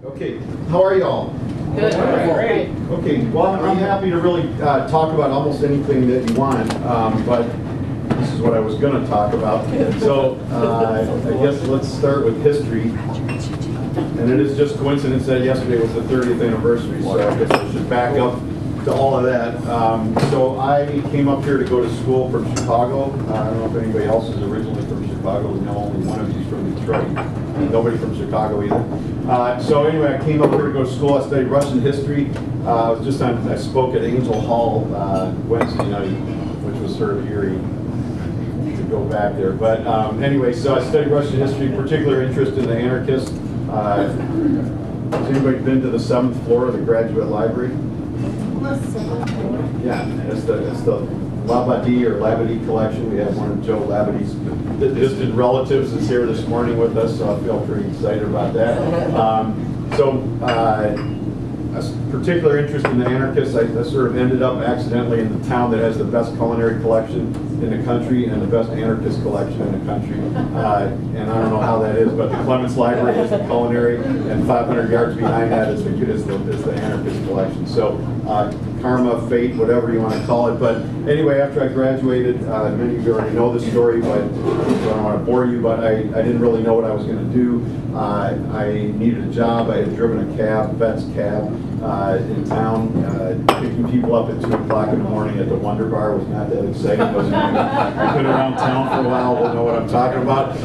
Okay, how are y'all? Good. Great. Okay, well, I'm happy to really talk about almost anything that you want, but this is what I was going to talk about. So I guess let's start with history. And it is just coincidence that yesterday was the 30th anniversary, so I guess I should back up to all of that. So I came up here to go to school from Chicago. I don't know if anybody else is originally from Chicago. No, only one of you is from Detroit. Nobody from Chicago either. So anyway, I came up here to go to school. I studied Russian history. I spoke at Angel Hall Wednesday night, which was sort of eerie to go back there. But anyway, so I studied Russian history, particular interest in the Anarchist. Has anybody been to the 7th floor of the Graduate Library? Yeah, it's the lavalier collection. We have one of Joe Labady's distant relatives is here this morning with us, so I feel pretty excited about that. A particular interest in the Anarchists, I sort of ended up accidentally in the town that has the best culinary collection in the country and the best Anarchist collection in the country. And I don't know how that is, but the Clements Library is the culinary, and 500 yards behind that is the Anarchist collection. So karma, fate, whatever you want to call it. But anyway, after I graduated, many of you already know this story, but I don't want to bore you, but I didn't really know what I was going to do. I needed a job. I had driven a cab, Bet's cab, in town. Picking people up at 2 o'clock in the morning at the Wonder Bar was not that exciting. I've been around town for a while, we'll know what I'm talking about.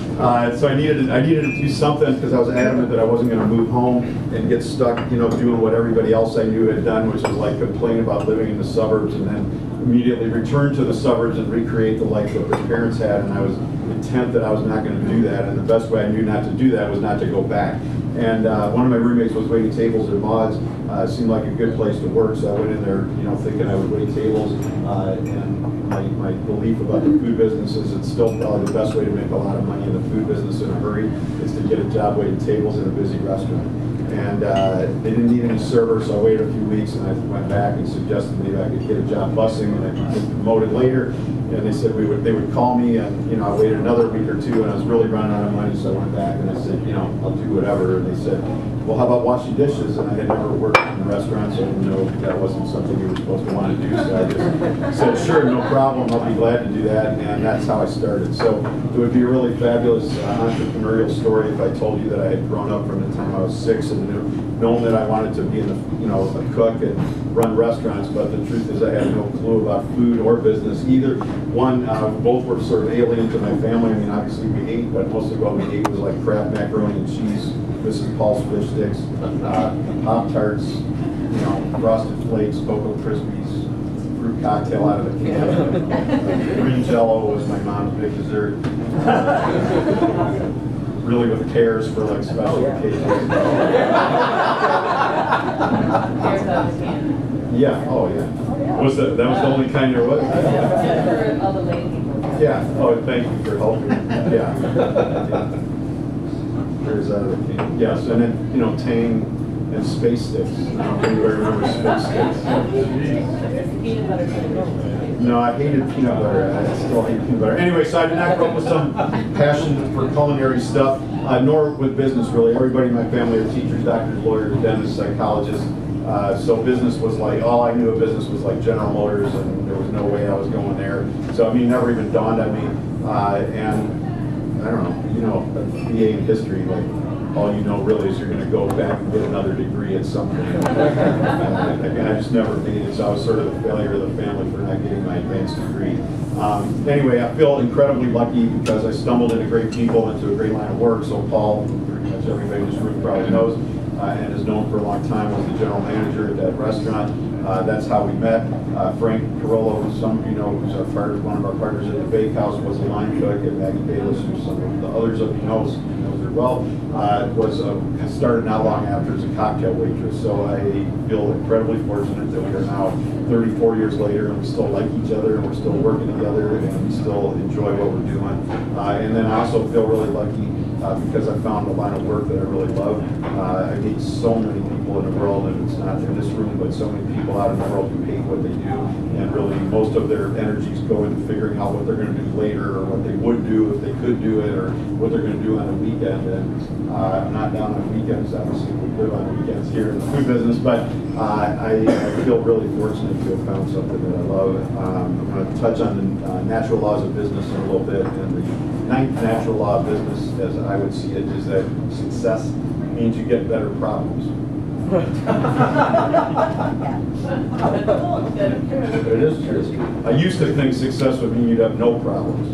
So I needed to do something because I was adamant that I wasn't going to move home and get stuck, doing what everybody else I knew had done, which was like complain about living in the suburbs and then immediately return to the suburbs and recreate the life that my parents had. And I was intent that I was not going to do that, and the best way I knew not to do that was not to go back. And one of my roommates was waiting tables at Maud's. It seemed like a good place to work, so I went in there, thinking I would wait tables. And my belief about the food business is it's still probably the best way to make a lot of money in the food business in a hurry is to get a job waiting tables in a busy restaurant. And they didn't need any servers, so I waited a few weeks, and I went back and suggested maybe I could get a job bussing, and I could get promoted later. And they said they would call me, and I waited another week or two, and I was really running out of money, so I went back and I said, I'll do whatever. And they said, well, how about washing dishes? And I had never worked in a restaurant, so I didn't know that wasn't something you were supposed to want to do. So I just said, sure, no problem, I'll be glad to do that. And that's how I started. So it would be a really fabulous entrepreneurial story if I told you that I had grown up from the time I was 6 and known that I wanted to be a cook and run restaurants. But the truth is I had no clue about food or business either. Both were sort of alien to my family. I mean, obviously we ate, but most of what we ate was like Kraft macaroni and cheese, Mrs. Paul's fish sticks, Pop-Tarts, Frosted Flakes, Cocoa Krispies, fruit cocktail out of the can. Green Jello was my mom's big dessert. Really with pears for like special occasions. Yeah, oh yeah. Was that was the only kind there was? For all the lady people. Yeah, oh, thank you for helping. Yeah. There's yes, and then, Tang and Space Sticks. I don't know if anybody remembers Space Sticks. Peanut butter. No, I hated peanut butter. I still hate peanut butter. Anyway, so I did not grow up with some passion for culinary stuff, nor with business, really. Everybody in my family are teachers, doctors, lawyers, dentists, psychologists. So business was like, all I knew of business was like General Motors, and there was no way I was going there. So, it never even dawned on me. And I don't know, a BA in history, like, all you know really is you're going to go back and get another degree at some point. And I just never made it, so I was sort of the failure of the family for not getting my advanced degree. Anyway, I feel incredibly lucky because I stumbled into great people, into a great line of work. So Paul, pretty much everybody in this room probably knows, and is known for a long time, was the general manager at that restaurant. That's how we met. Frank Carollo, who some of you know, who's one of our partners at the Bakehouse, was a line cook, and Maggie Bayless, who some of the others of you knows her well, started not long after as a cocktail waitress. So I feel incredibly fortunate that we are now 34 years later, and we still like each other, and we're still working together, and we still enjoy what we're doing. And then I also feel really lucky because I found a line of work that I really love. I meet so many people in the world, and it's not in this room, but so many people out in the world who hate what they do and really most of their energies go into figuring out what they're going to do later, or what they would do if they could do it, or what they're going to do on a weekend. And I'm not down on weekends, obviously we live on weekends here in the food business, but I feel really fortunate to have found something that I love. I'm going to touch on the natural laws of business in a little bit, and the ninth natural law of business, as I would see it, is that success means you get better problems. It is true. I used to think success would mean you'd have no problems,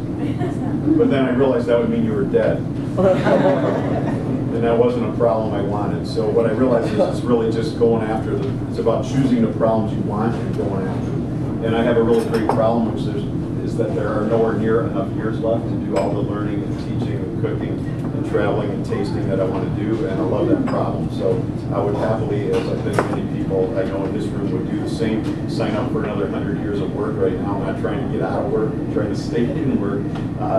but then I realized that would mean you were dead. And that wasn't a problem I wanted. So what I realized is it's really just going after it's about choosing the problems you want and going after them. And I have a really great problem, which is that there are nowhere near enough years left to do all the learning and teaching and cooking and traveling and tasting that I want to do, and I love that problem. So I would happily, as I think many people I know in this room would do the same, sign up for another 100 years of work right now. I'm not trying to get out of work, I'm trying to stay in work.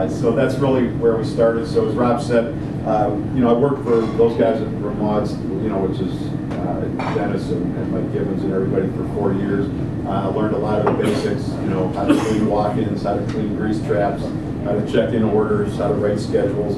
So that's really where we started. So as Rob said, you know, I worked for those guys at Vermont's, you know, which is Dennis and Mike Gibbons and everybody for 4 years. I learned a lot of the basics, you know, how to clean walk-ins, how to clean grease traps, how to check in orders, how to write schedules.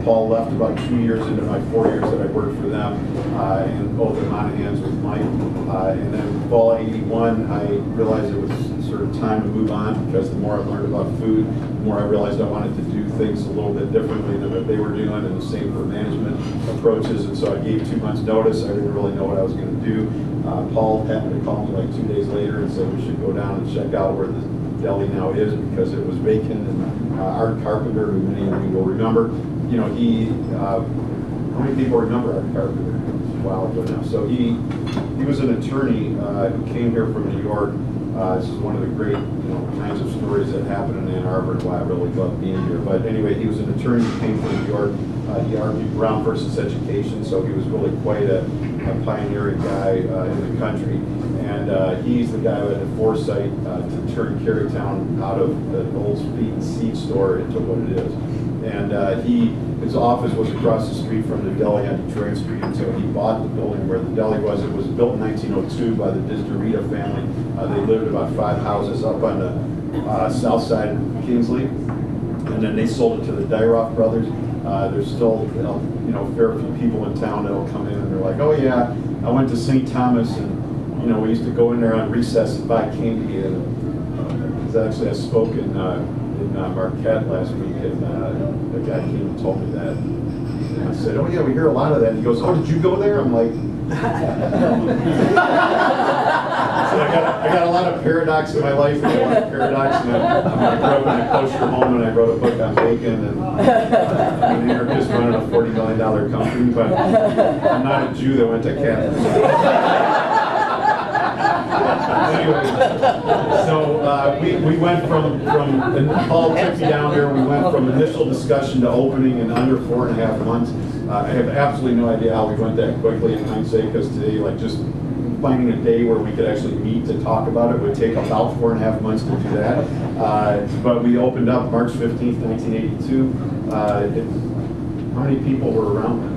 Paul left about 2 years into my 4 years that I worked for them, and both in Monahans with Mike. And then fall '81, I realized it was sort of time to move on, because the more I learned about food, the more I realized I wanted to do things a little bit differently than what they were doing, and the same for management approaches. And so I gave 2 months notice. I didn't really know what I was going to do. Paul happened to call me like 2 days later and said we should go down and check out where the deli now is, because it was vacant. And Art Carpenter, who many of you will remember, you know, how many people remember Art Carpenter? It's a while ago now. So he was an attorney who came here from New York. This is one of the great, you know, kinds of stories that happen in Ann Arbor, and why I really love being here. But anyway, he was an attorney who came from New York. He argued Brown versus education, so he was really quite a pioneering guy in the country. And he's the guy who had the foresight to turn Carytown out of the old feed and seed store into what it is. And his office was across the street from the deli on Detroit Street, and so he bought the building where the deli was. It was built in 1902 by the Disderita family. They lived about 5 houses up on the south side of Kingsley, and then they sold it to the Dyroff brothers. There's still, you know, a fair few people in town that'll come in and they're like, oh yeah, I went to St. Thomas, and you know, we used to go in there on recess and buy candy. And actually, I spoke in Marquette last week, and the guy came and told me that. And I said, oh yeah, we hear a lot of that. And he goes, oh, did you go there? I'm like, so I got a lot of paradox in my life, and a lot of paradox. And I grew up in a kosher home, and I wrote a book on bacon, and I'm an anarchist running a $40 million company, but I'm not a Jew that went to Catholic. Anyway, so we went from and Paul took me down there. We went from initial discussion to opening in under 4.5 months. I have absolutely no idea how we went that quickly in hindsight, because today, like, just finding a day where we could actually meet to talk about it would take about 4.5 months to do that. But we opened up March 15th, 1982. How many people were around then?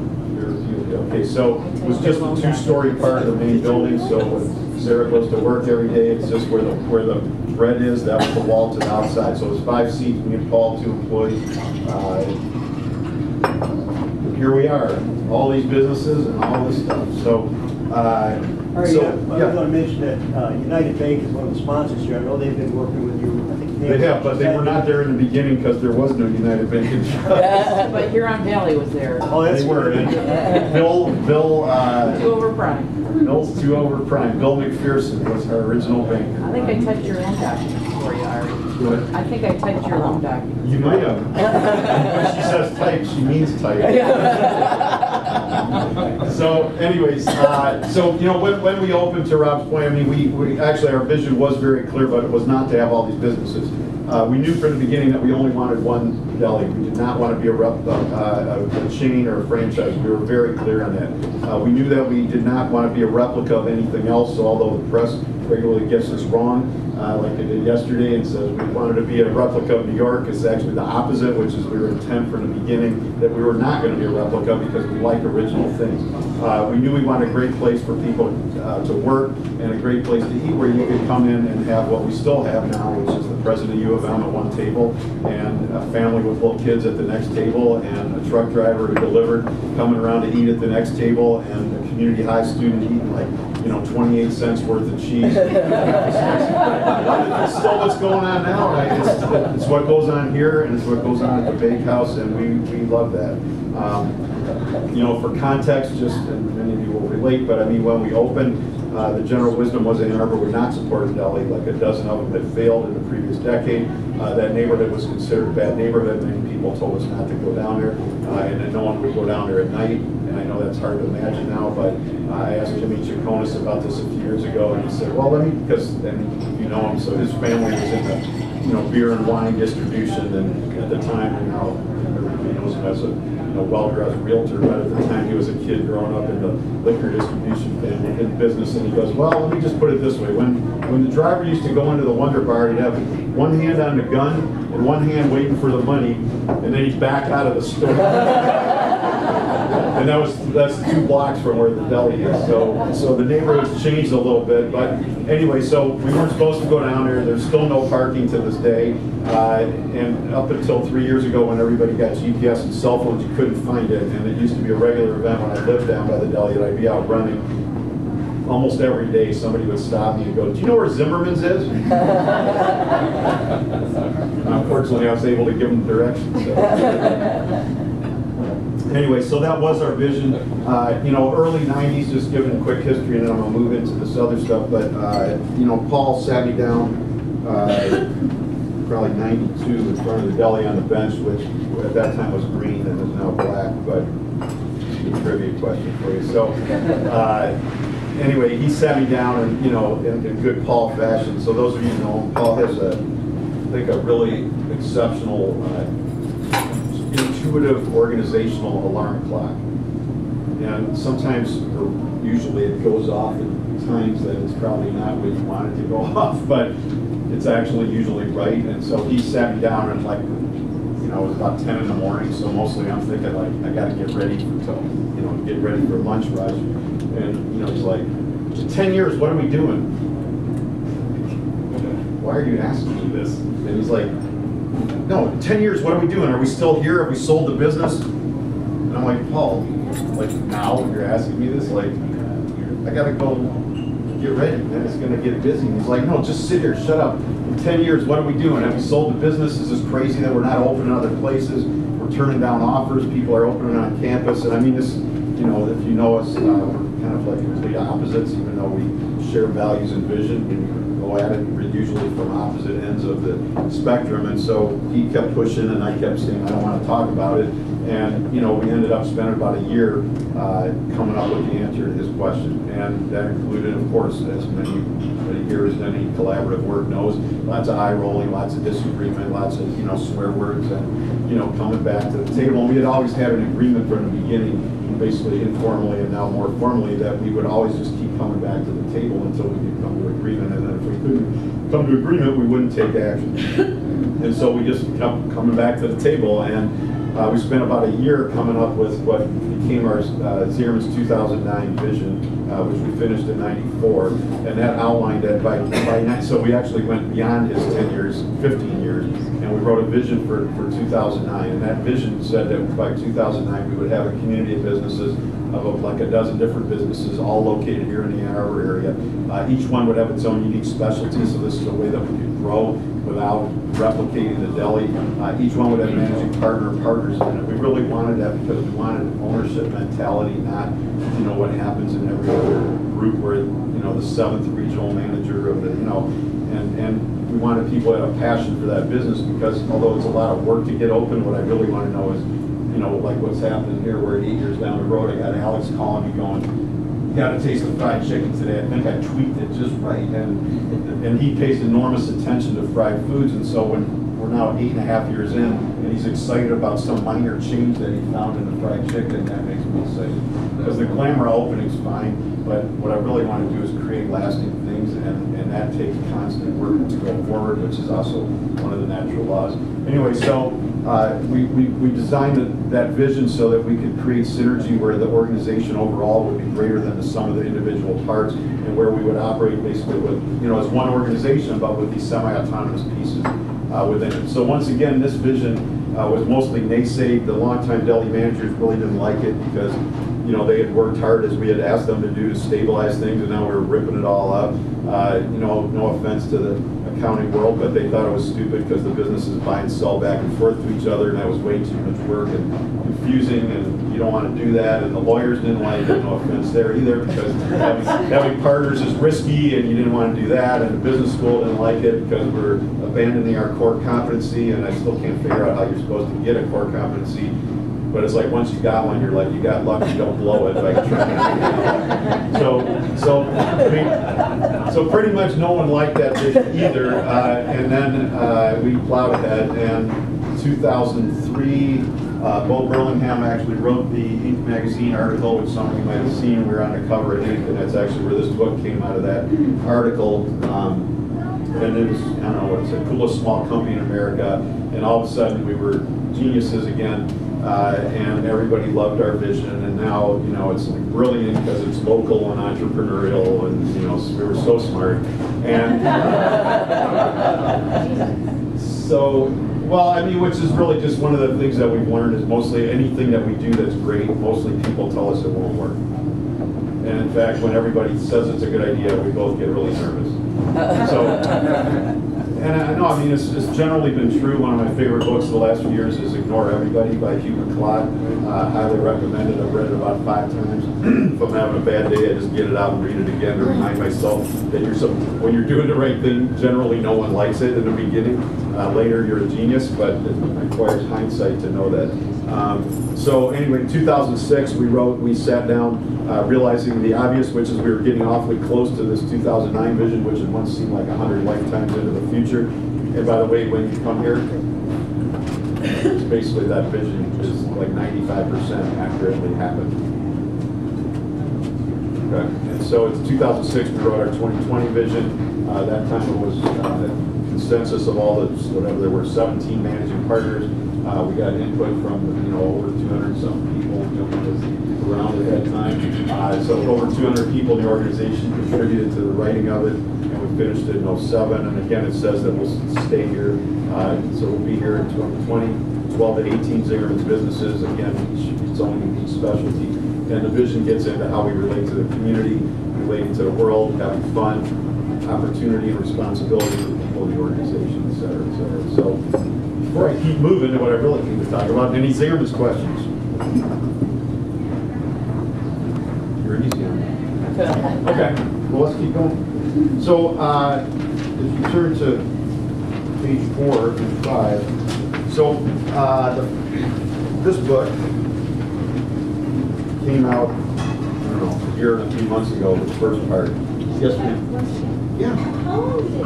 Okay, so it was just a 2-story part of the main building. So when Sarah goes to work every day, it's just where the bread is. That was the wall to the outside. So it was 5 seats. Me and Paul, 2 employees. Here we are, all these businesses and all this stuff. So, I was going to mention that United Bank is one of the sponsors here. I know they've been working with you. I think they have, but they were not there in the beginning because there was no United Bank in Charlotte. But Huron Valley was there. Oh, that's they were. And Bill. 2 over prime. Bill's 2 over prime. Bill McPherson was our original banker. I think I typed your loan documents for you, Ari. What? I think I typed your loan documents. You might have. When she says type, she means type. So, anyways, so you know, when we opened, to Rob's point, I mean, we actually, our vision was very clear, but it was not to have all these businesses. We knew from the beginning that we only wanted one deli. We did not want to be a chain or a franchise. We were very clear on that. We knew that we did not want to be a replica of anything else. So although the press regularly gets us wrong, like they did yesterday, and says we wanted to be a replica of New York. It's actually the opposite, which is we were intent from the beginning that we were not going to be a replica because we like original things. We knew we wanted a great place for people to work and a great place to eat where you could come in and have what we still have now, which is the president of U of M at one table and a family with little kids at the next table and a truck driver who delivered coming around to eat at the next table and a community high student eating like, 28 cents worth of cheese. It's still what's going on now, right? It's what goes on here and it's what goes on at the bakehouse, and we love that. For context, and many of you will relate, but I mean, when we opened, the general wisdom was Ann Arbor would not support a deli. Like a dozen of them had failed in the previous decade. That neighborhood was considered a bad neighborhood. Many people told us not to go down there, and that no one would go down there at night. And I know that's hard to imagine now, but I asked Jimmy Chaconis about this a few years ago, and he said, well, and you know him, so his family was in the beer and wine distribution, and at the time, and now everybody knows him as a well-dressed realtor, but at the time he was a kid growing up in the liquor distribution in business, and he goes, well, let me just put it this way. When the driver used to go into the Wonder Bar, he'd have one hand on the gun and one hand waiting for the money, and then he'd back out of the store. And that's 2 blocks from where the deli is. So the neighborhood's changed a little bit. But anyway, so we weren't supposed to go down there. There's still no parking to this day. And up until 3 years ago, when everybody got GPS and cell phones, you couldn't find it. And it used to be a regular event when I lived down by the deli that I'd be out running. Almost every day, somebody would stop me and go, do you know where Zingerman's is? Unfortunately, I was able to give them directions. So. Anyway, so that was our vision. Early 90s, just giving a quick history, and then I'm going to move into this other stuff. But, Paul sat me down probably 92 in front of the deli on the bench, which at that time was green and is now black, but a trivia question for you. So, anyway, he sat me down and, in good Paul fashion. So those of you who know him, Paul has I think a really exceptional intuitive organizational alarm clock, and sometimes, or usually, it goes off at times that it's probably not when you want it to go off, but it's actually usually right. And so he sat me down and it was about 10 in the morning, so mostly I'm thinking I got to get ready get ready for lunch rush, and he's like, in 10 years, what are we doing? Why are you asking me this? And he's like, no, 10 years, what are we doing? Are we still here? Have we sold the business? And I'm like, Paul, now you're asking me this? I gotta go get ready, man. It's gonna get busy. And he's like, no, just sit here, shut up. In 10 years, what are we doing? Have we sold the business? Is this crazy that we're not opening other places? We're turning down offers. People are opening on campus. And I mean, this, if you know us, we're kind of like complete opposites, even though we share values and vision. We go at it usually from opposite ends of the spectrum, and so he kept pushing, and I kept saying I don't want to talk about it, and we ended up spending about a year coming up with the answer to his question, and that included, of course, as many here as any collaborative work knows, lots of eye rolling, lots of disagreement, lots of swear words, and coming back to the table. And we had always had an agreement from the beginning, basically informally and now more formally, that we would always just keep coming back to the table until we could come to agreement, and then if we couldn't come to agreement, we wouldn't take action. And so we just kept coming back to the table, and we spent about a year coming up with what became our Zingerman's 2009 vision, which we finished in '94, and that outlined that so we actually went beyond his 10 years, 15 years, and we wrote a vision for 2009, and that vision said that by 2009 we would have a community of businesses of like a dozen different businesses, all located here in the Ann Arbor area. Each one would have its own unique specialty, so this is a way that we could grow without replicating the deli. Each one would have managing partners in it. We really wanted that because we wanted an ownership mentality, not what happens in every other group where the 7th regional manager of the and we wanted people that have a passion for that business, because although it's a lot of work to get open, what I really want to know is like what's happening here, where 8 years down the road, I got Alex calling me going, you got to taste the fried chicken today. I think I tweaked it just right. And he pays enormous attention to fried foods. And so when we're now 8.5 years in, and he's excited about some minor change that he found in the fried chicken. That makes me excited. Because the glamour opening's fine, but what I really want to do is create lasting things, and that takes constant work to go forward, which is also one of the natural laws. Anyway, so we designed that vision so that we could create synergy where the organization overall would be greater than the sum of the individual parts, and where we would operate basically with, as one organization, but with these semi-autonomous pieces within it. So once again, this vision was mostly naysayed. The longtime deli managers really didn't like it because, they had worked hard as we had asked them to do to stabilize things, and now we were ripping it all up. No offense to the accounting world, but they thought it was stupid because the businesses buy and sell back and forth to each other, and that was way too much work and confusing, and you don't want to do that. And the lawyers didn't like it, no offense there either, because having partners is risky, and you didn't want to do that. And the business school didn't like it because we're abandoning our core competency, and I still can't figure out how you're supposed to get a core competency. But it's like once you got one, you're like, you got luck, you don't blow it. Like, so pretty much no one liked that vision either. And then we plowed ahead. And 2003, Bo Burlingham actually wrote the Inc. magazine article, which some of you might have seen. We were on the cover of Inc., and that's actually where this book came out of that article. And it was, I don't know, it's the coolest small company in America. And all of a sudden, we were geniuses again. And everybody loved our vision, and now it's like brilliant because it's local and entrepreneurial, and we were so smart. And so, well, I mean, which is really just one of the things that we've learned is mostly anything that we do that's great, mostly people tell us it won't work. And in fact, when everybody says it's a good idea, we both get really nervous. So. And I know, I mean, it's generally been true. One of my favorite books of the last few years is Ignore Everybody by Hugh McCloud. Highly recommended. I've read it about 5 times. If I'm having a bad day, I just get it out and read it again to remind myself that when you're doing the right thing, generally no one likes it in the beginning. Later, you're a genius, but it requires hindsight to know that. So anyway, in 2006, we sat down, realizing the obvious, which is we were getting awfully close to this 2009 vision, which had once seemed like 100 lifetimes into the future. And by the way, when you come here, it's basically that vision is like 95% accurately happened. Okay. And so it's 2006, we wrote our 2020 vision. That time it was consensus of all the, whatever, there were 17 managing partners. We got input from over 200 some people around at that time. So over 200 people in the organization contributed to the writing of it, and we finished it in 2007. And again, it says that we'll stay here. So we'll be here in 2020. 12 to 18 Zingerman's businesses. Again, each own unique specialty. And the vision gets into how we relate to the community, relating to the world, having fun, opportunity and responsibility for people in the organization, et cetera, et cetera. So before I keep moving to what I really need to talk about, any Zingerman's questions? You're easy on that. Okay, well, let's keep going. So if you turn to page 4 and 5, so this book came out, I don't know, a year and a few months ago, the first part. Yes, ma'am. Yeah. How long did it take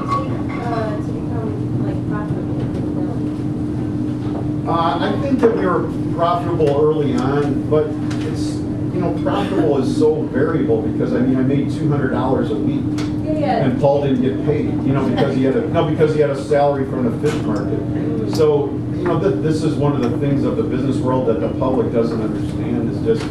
to become profitable? I think that we were profitable early on, but it's, profitable is so variable because I made $200 a week. Yeah. And Paul didn't get paid, because he had a salary from the fish market. So, this is one of the things of the business world that the public doesn't understand is just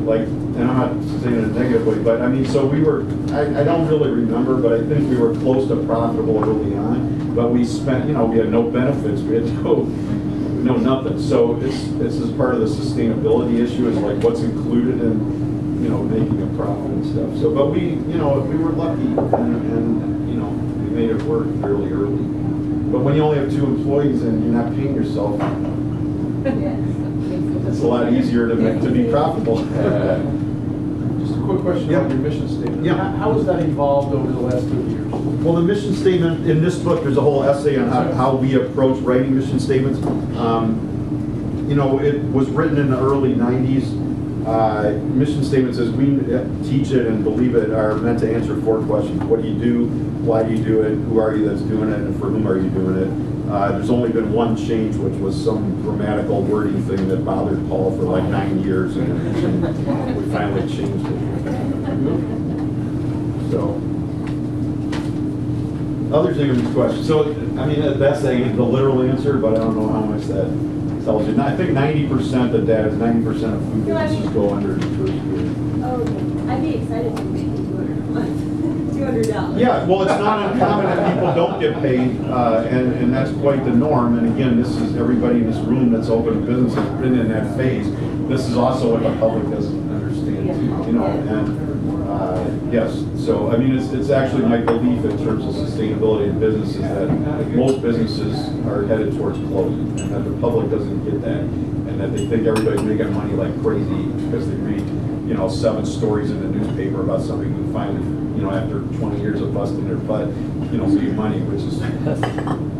like, and I'm not saying it in a negative way, but so we were, I don't really remember, but I think we were close to profitable early on, but we spent, we had no benefits, we had no nothing. So this is part of the sustainability issue is like what's included in, making a profit and stuff. So, but we were lucky and we made it work fairly early. But when you only have 2 employees and you're not paying yourself, it's a lot easier to be profitable. Just a quick question about your mission statement. Yeah. How has that evolved over the last 2 years? Well, the mission statement in this book, there's a whole essay on how we approach writing mission statements. It was written in the early 90s. Mission statements, as we teach it and believe it, are meant to answer 4 questions. What do you do? why do you do it, who are you that's doing it, and for whom are you doing it. There's only been one change, which was some grammatical wording thing that bothered Paul for like 9 years, and we finally changed it. So, other Zingerman's question. So, I mean, that's the literal answer, but I don't know how much that tells you. I think 90% of that is 90% of food businesses go under the first year. Oh, okay. I'd be excited to make $200 a month. $200. Yeah, well, it's not uncommon that people don't get paid, and that's quite the norm. And again, this is everybody in this room that's open a business has been in that phase. This is also what the public doesn't understand too, you know. And yes, so I mean, it's actually my belief in terms of sustainability in businesses that most businesses are headed towards closing, and that the public doesn't get that, and that they think everybody's making money like crazy because they read, you know, 7 stories in the newspaper about somebody who finally, you know, after 20 years of busting their butt, you know, made money, which is,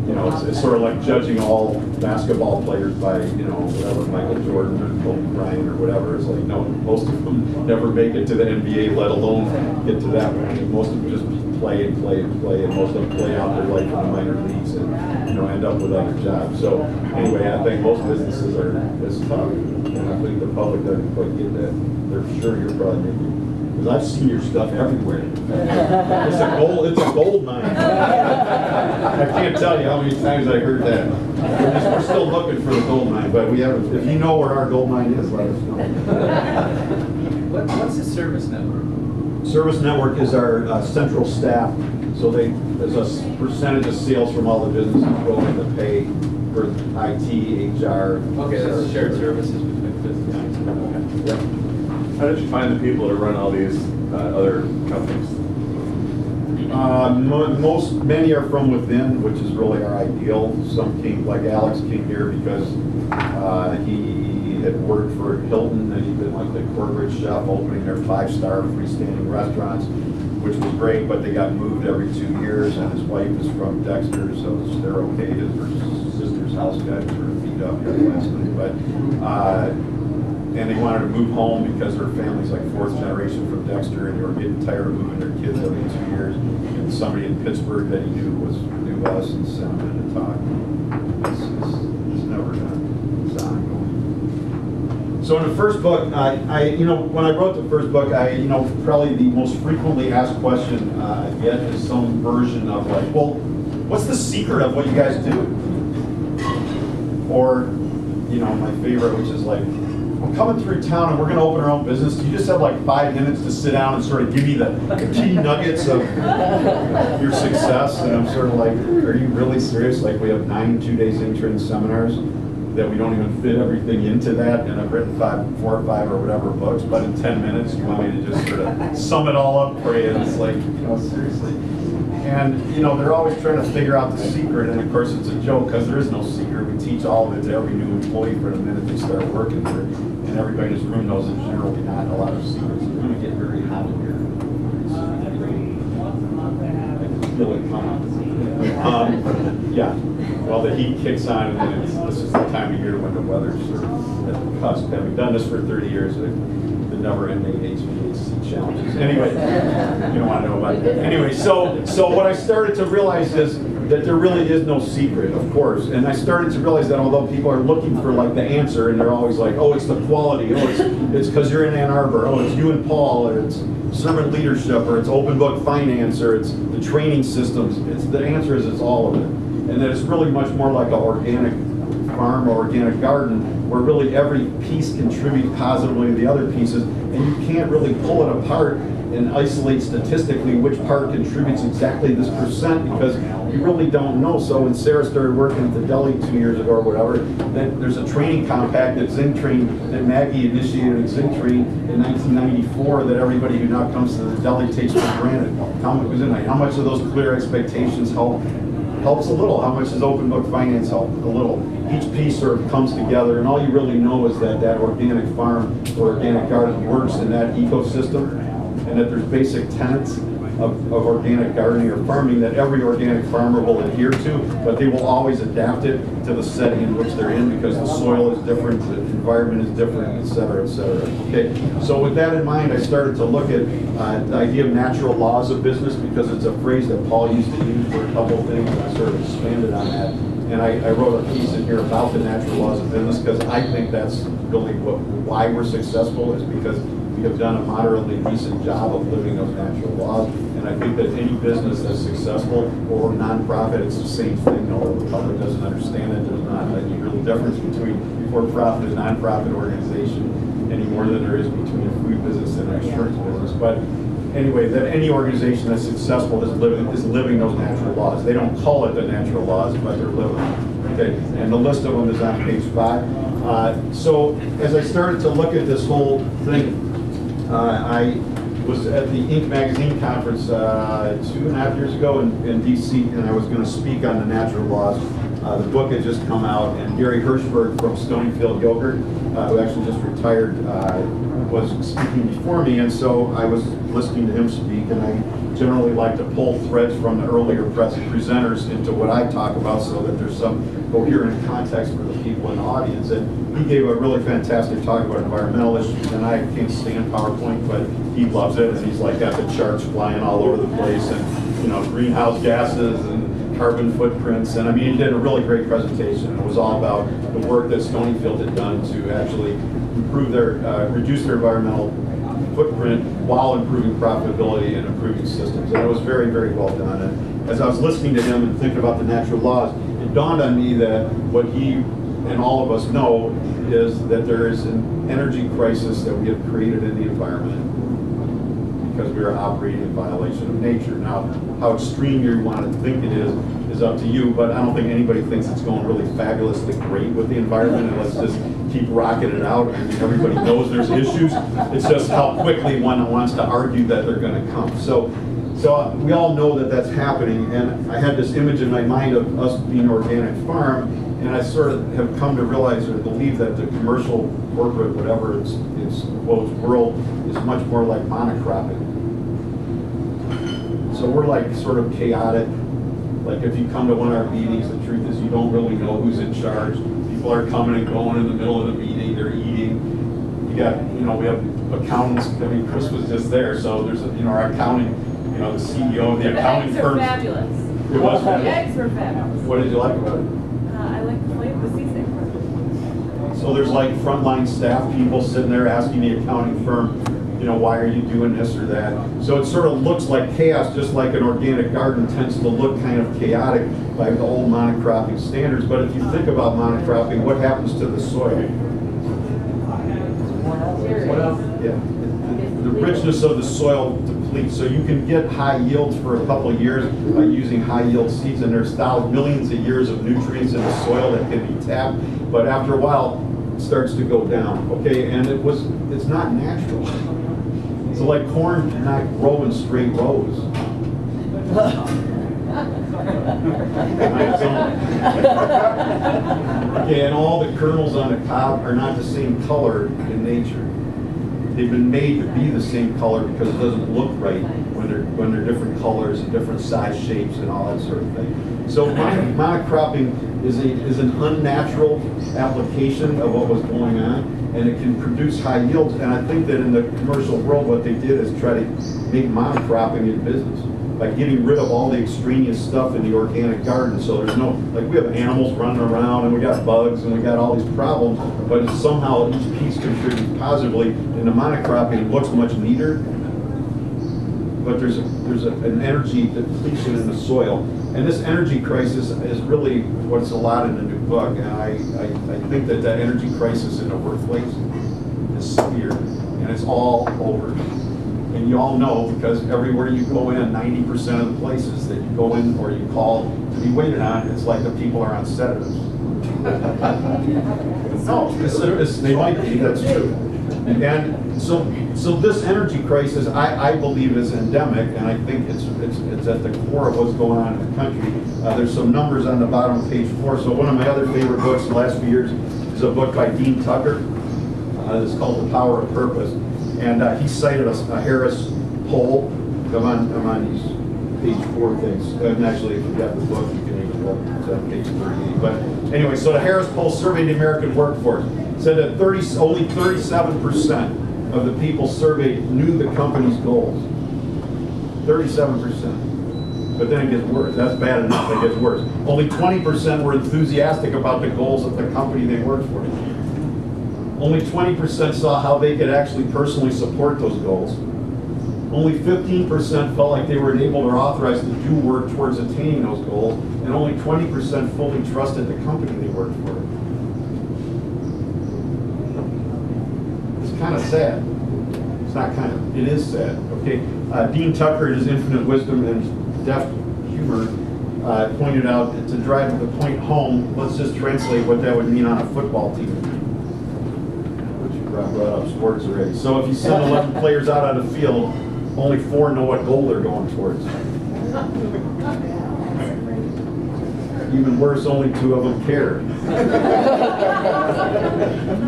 you know, it's sort of like judging all basketball players by, you know, whatever, Michael Jordan or Kobe Bryant or whatever. It's like, no, most of them never make it to the NBA, let alone get to that point. Most of them just play and play and play, and most of them play out their life in the minor leagues and, you know, end up with other jobs. So anyway, I think most businesses are this tough, and I think the public doesn't quite get that. They're sure you're probably making, because I've seen your stuff everywhere. It's a gold mine. I can't tell you how many times I heard that. We're still looking for the gold mine, but we haven't. If you know where our gold mine is, let us know. What's the service network? Service network is our central staff. So there's a percentage of sales from all the businesses going to pay for IT, HR. Okay, that's shared services between businesses. Okay. Yep. How did you find the people to run all these other companies? Many are from within, which is really our ideal. Some came, like Alex came here because he had worked for Hilton, and he'd been like the corporate chef opening their 5-star freestanding restaurants, which was great, but they got moved every 2 years, and his wife is from Dexter, so they're okay. Her sister's house got sort of beat up here last night, but and they wanted to move home because her family's like 4th generation from Dexter, and they were getting tired of moving their kids every 2 years. And somebody in Pittsburgh that he knew knew us and sent them in to talk. It's never done. It's ongoing. So in the first book, you know, when I wrote the first book, you know, probably the most frequently asked question I get is some version of like, well, what's the secret of what you guys do? Or, you know, my favorite, which is like, I'm coming through town and we're going to open our own business. Do you just have like 5 minutes to sit down and sort of give me the key nuggets of your success? And I'm sort of like, are you really serious? Like, we have 9 2-day Zingerman seminars that we don't even fit everything into that, and I've written 4 or 5 or whatever books, but in 10 minutes you want me to just sort of sum it all up for you, and it's like, you know, seriously. And, you know, they're always trying to figure out the secret, and of course it's a joke because there is no secret. We teach all of it to every new employee for the minute they start working here, and everybody in this room knows there's generally not a lot of secrets. It's going to get very hot in here. I can feel it coming. Yeah. Well, the heat kicks on, and then this is the time of year when the weather's sort of at the cusp. Having done this for 30 years, the never-ending HVAC challenges. Anyway, you don't want to know about that. Anyway, so what I started to realize is that there really is no secret, of course. And I started to realize that although people are looking for like the answer, and they're always like, oh, it's the quality, oh, it's because you're in Ann Arbor, oh, it's you and Paul, or it's servant leadership, or it's open book finance, or it's the training systems. The answer is it's all of it. And that it's really much more like an organic farm or organic garden, where really every piece contributes positively to the other pieces, and you can't really pull it apart and isolate statistically which part contributes exactly this percent, because you really don't know. So when Sarah started working at the deli 2 years ago or whatever, then there's a training compact that that Maggie initiated at Zintrain in 1994 that everybody who now comes to the deli takes for granted. How much of those clear expectations helps a little? How much does open book finance help? A little. Each piece sort of comes together, and all you really know is that that organic farm or organic garden works in that ecosystem, and that there's basic tenets, of organic gardening or farming that every organic farmer will adhere to, but they will always adapt it to the setting in which they're in because the soil is different, the environment is different, et cetera, et cetera. Okay, so with that in mind, I started to look at the idea of natural laws of business because it's a phrase that Paul used to use for a couple of things, and I sort of expanded on that. And I wrote a piece in here about the natural laws of business because I think that's really why we're successful is because we have done a moderately decent job of living those natural laws. And I think that any business that's successful or nonprofit, it's the same thing, although the public doesn't understand it. There's not any real difference between for-profit and nonprofit organization any more than there is between a food business and an insurance business. But anyway, that any organization that's successful is living those natural laws. They don't call it the natural laws, but they're living them. Okay, and the list of them is on page 5. So as I started to look at this whole thing, I was at the Inc. magazine conference 2.5 years ago in DC, and I was going to speak on the natural laws. The book had just come out, and Gary Hirschberg from Stonyfield Yogurt, who actually just retired, was speaking before me, and so I was listening to him speak, and I generally like to pull threads from the earlier presenters into what I talk about so that there's some coherent context for the people in the audience. And he gave a really fantastic talk about environmental issues, and I can't stand PowerPoint, but he loves it, and he's like got the charts flying all over the place, and you know, greenhouse gases and carbon footprints, and I mean, he did a really great presentation. It was all about the work that Stonyfield had done to actually improve reduce their environmental footprint while improving profitability and improving systems. And it was very, very well done. And as I was listening to him and thinking about the natural laws, it dawned on me that what he and all of us know is that there is an energy crisis that we have created in the environment because we are operating in violation of nature. Now, how extreme you want to think it is up to you, but I don't think anybody thinks it's going really fabulously great with the environment, and let's just keep rocking it out. I mean, everybody knows there's issues. It's just how quickly one wants to argue that they're going to come. So we all know that that's happening, and I had this image in my mind of us being an organic farm, and I sort of have come to realize or believe that the commercial, corporate, whatever it's quote, world is much more like monocropping. So we're like sort of chaotic. Like if you come to one of our meetings, the truth is you don't really know who's in charge. People are coming and going in the middle of the meeting, they're eating. You got, you know, we have accountants. I mean, Chris was just there, so there's, you know, our accounting, you know, the CEO of the accounting firm. The eggs are fabulous. It was The fabulous. eggs were fabulous. What did you like about it? I like the flavor of the seasoning. So there's like frontline staff people sitting there asking the accounting firm, you know, why are you doing this or that? So it sort of looks like chaos, just like an organic garden tends to look kind of chaotic by the old monocropping standards. But if you think about monocropping, what happens to the soil? Yeah, the richness of the soil depletes. So you can get high yields for a couple of years by using high yield seeds, and there's millions of years of nutrients in the soil that can be tapped. But after a while, it starts to go down. Okay, and it's not natural. So like corn cannot grow in straight rows. Okay, and all the kernels on the cob are not the same color in nature. They've been made to be the same color because it doesn't look right when they're different colors and different size shapes and all that sort of thing. So monocropping is an unnatural application of what was going on, and it can produce high yields. And I think that in the commercial world, what they did is try to make monocropping in business by getting rid of all the extraneous stuff in the organic garden. So there's no, like we have animals running around and we got bugs and we got all these problems, but somehow each piece contributes positively. And the monocropping looks much neater, but there's an energy depletion in the soil. And this energy crisis is really what's allotted in the new book. And I think that that energy crisis in the workplace is severe, and it's all over. And you all know, because everywhere you go in, 90% of the places that you go in or you call to be waited on, it's like the people are on sedatives. No, they might be, that's true. And so this energy crisis, I believe, is endemic, and I think it's at the core of what's going on in the country. There's some numbers on the bottom of page 4. So one of my other favorite books the last few years is a book by Dean Tucker. It's called The Power of Purpose. And he cited a Harris poll I'm on these page 4 things. And actually, if you got the book, you can even look at page 38. But anyway, so the Harris Poll surveyed the American workforce. Said that only 37% of the people surveyed knew the company's goals. 37%. But then it gets worse. That's bad enough. It gets worse. Only 20% were enthusiastic about the goals of the company they worked for. Only 20% saw how they could actually personally support those goals. Only 15% felt like they were enabled or authorized to do work towards attaining those goals, and only 20% fully trusted the company they worked for. It's kind of sad. It's not kind of, it is sad, okay? Dean Tucker, in his infinite wisdom and deft humor, pointed out to drive the point home, let's just translate what that would mean on a football team. Which you brought up sports already. So if you send 11 players out on the field, only 4 know what goal they're going towards. Even worse, only 2 of them care.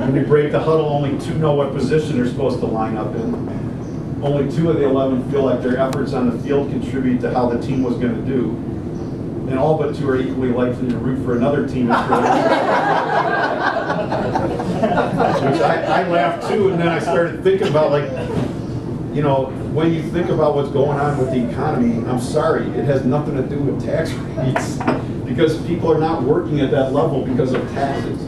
When you break the huddle, only 2 know what position they're supposed to line up in. Only 2 of the 11 feel like their efforts on the field contribute to how the team was going to do. And all but 2 are equally likely to root for another team. Which I laughed too, and then I started thinking about, like, you know, when you think about what's going on with the economy, I'm sorry, it has nothing to do with tax rates. Because people are not working at that level because of taxes.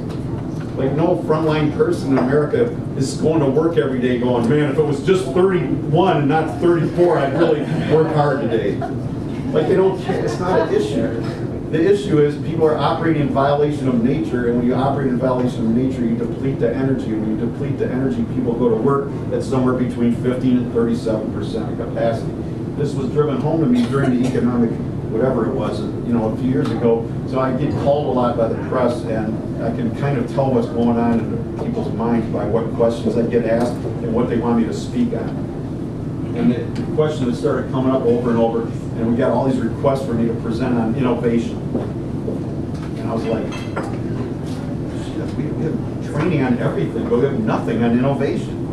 Like, no frontline person in America is going to work every day going, man, if it was just 31 and not 34, I'd really work hard today. Like, they don't care. It's not an issue. The issue is people are operating in violation of nature, and when you operate in violation of nature, you deplete the energy. And when you deplete the energy, people go to work at somewhere between 15 and 37% of capacity. This was driven home to me during the economic whatever it was, you know, a few years ago. So I get called a lot by the press, and I can kind of tell what's going on in people's minds by what questions I get asked and what they want me to speak on. And the question that started coming up over and over, and we got all these requests for me to present on innovation. And I was like, we have training on everything, but we have nothing on innovation.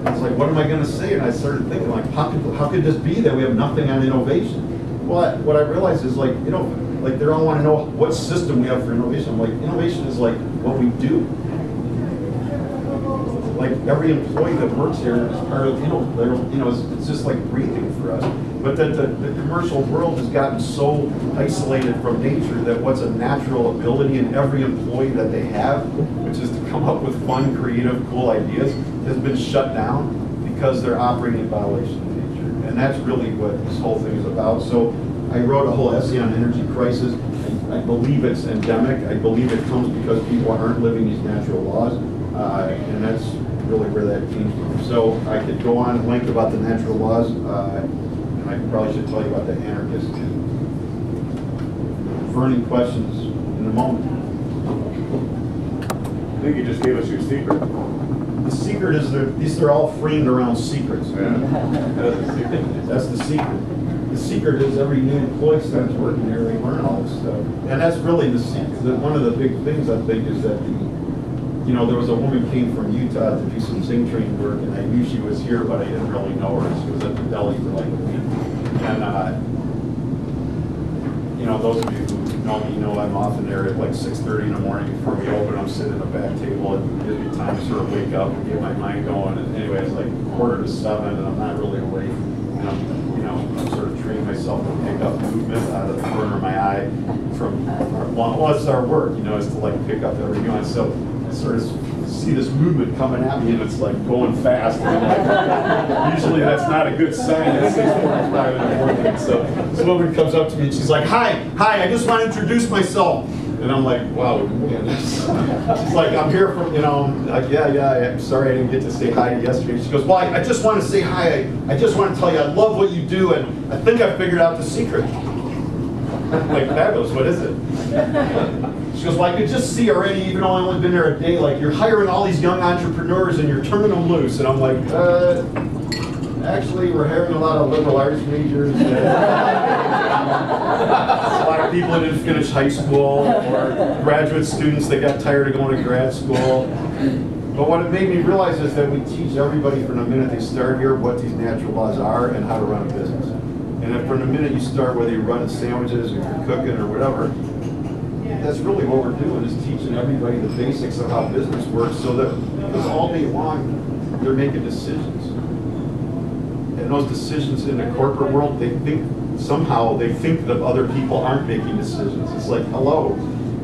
I was like, what am I going to say? And I started thinking, like, how could this be that we have nothing on innovation? Well, what I realized is, like, you know, like, they all want to know what system we have for innovation. I'm like, innovation is like what we do. Like, every employee that works here is part of, you know, it's just like breathing for us. But that the commercial world has gotten so isolated from nature that what's a natural ability in every employee that they have, which is to come up with fun, creative, cool ideas, has been shut down because they're operating in violation of nature. And that's really what this whole thing is about. So I wrote a whole essay on energy crisis. I believe it's endemic. I believe it comes because people aren't living these natural laws. And that's really where that came from. So I could go on at length about the natural laws. And I probably should tell you about the Anarchist. Burning questions in a moment. I think you just gave us your secret. The secret is these are all framed around secrets. Yeah. That's the secret. That's the secret. The secret is every new employee starts working here, they learn all this stuff. And that's really the secret. One of the big things, I think, is that you know, there was a woman who came from Utah to do some Zing train work, and I knew she was here, but I didn't really know her. She was at the deli for like a week. And, you know, those of you who know me know I'm often there at like 6:30 in the morning before we open. I'm sitting at the back table, and it gives me time to sort of wake up and get my mind going. And anyway, it's like 6:45, and I'm not really awake. And I'm sort of training myself to pick up movement out of the corner of my eye from, well, it's our work, you know, is to like pick up every nuance. So I sort of see this movement coming at me, and it's like going fast. And I'm like, usually that's not a good sign at 6:45 in the morning. So this woman comes up to me and she's like, hi, I just want to introduce myself. And I'm like, wow, man. She's like, I'm here from, you know, like, yeah, I'm sorry I didn't get to say hi yesterday. She goes, well, I just want to say hi. I just want to tell you I love what you do, and I think I figured out the secret. I'm like, fabulous, what is it? She goes, well, I could just see already, even though I've only been there a day, like, you're hiring all these young entrepreneurs and you're turning them loose. And I'm like, actually, we're hiring a lot of liberal arts majors. A lot of people that didn't finish high school, or graduate students that got tired of going to grad school. But what it made me realize is that we teach everybody from the minute they start here what these natural laws are and how to run a business. And if from the minute you start, whether you're running sandwiches or you're cooking or whatever, that's really what we're doing, is teaching everybody the basics of how business works, so that, because all day long, they're making decisions. And those decisions in the corporate world, they think, somehow they think that other people aren't making decisions. It's like, hello,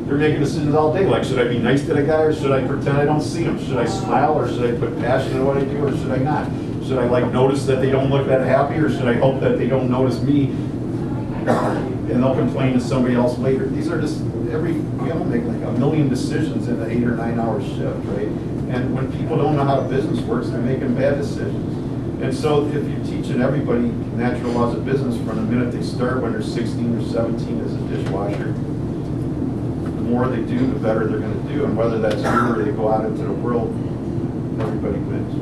you're making decisions all day. Like, should I be nice to the guy, or should I pretend I don't see him? Should I smile, or should I put passion in what I do, or should I not? Should I like notice that they don't look that happy, or should I hope that they don't notice me and they'll complain to somebody else later? These are just, we all make like 1 million decisions in an 8 or 9 hour shift, right? And when people don't know how business works, they're making bad decisions. And so if you're teaching everybody natural laws of business from the minute they start, when they're 16 or 17 as a dishwasher, the more they do, the better they're going to do. And whether that's here or they go out into the world, everybody wins.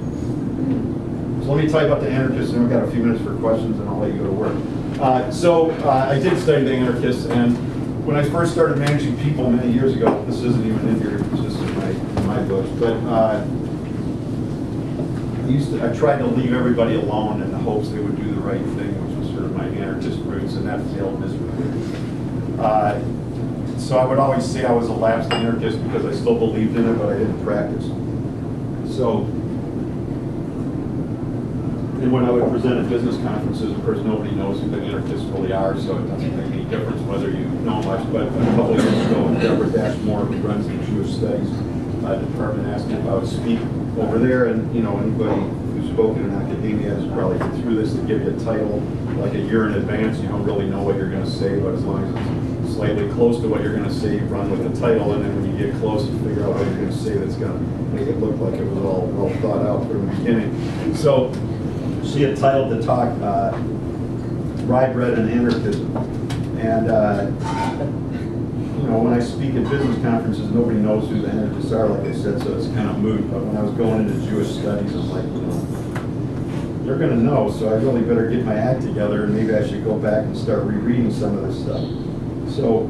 So let me tell you about the Anarchist, and we've got a few minutes for questions, and I'll let you go to work. I did study the Anarchist, and when I first started managing people many years ago, this isn't even in here, it's just in my books, but I tried to leave everybody alone in the hopes they would do the right thing, which was sort of my Anarchist roots, and that failed miserably. So I would always say I was a lapsed Anarchist because I still believed in it, but I didn't practice. So, and when I would present at business conferences, of course, nobody knows who the Anarchists really are, so it doesn't make any difference whether you know much. But a couple of years ago, Deborah Dashmore, who runs the Jewish Studies department, asked me if I would speak over there. And you know, anybody who's spoken in academia has probably been through this, to give you a title like a year in advance. You don't really know what you're going to say, but as long as it's slightly close to what you're going to say, you run with the title, and then when you get close, you figure out what you're going to say that's going to make it look like it was all well thought out from the beginning. So she had titled the talk Rye Bread and Anarchism. And you know, when I speak at business conferences, nobody knows who the Anarchists are, like I said, so it's kind of moot. But when I was going into Jewish studies, I'm like, you know, they're going to know, so I really better get my act together, and maybe I should go back and start rereading some of this stuff. So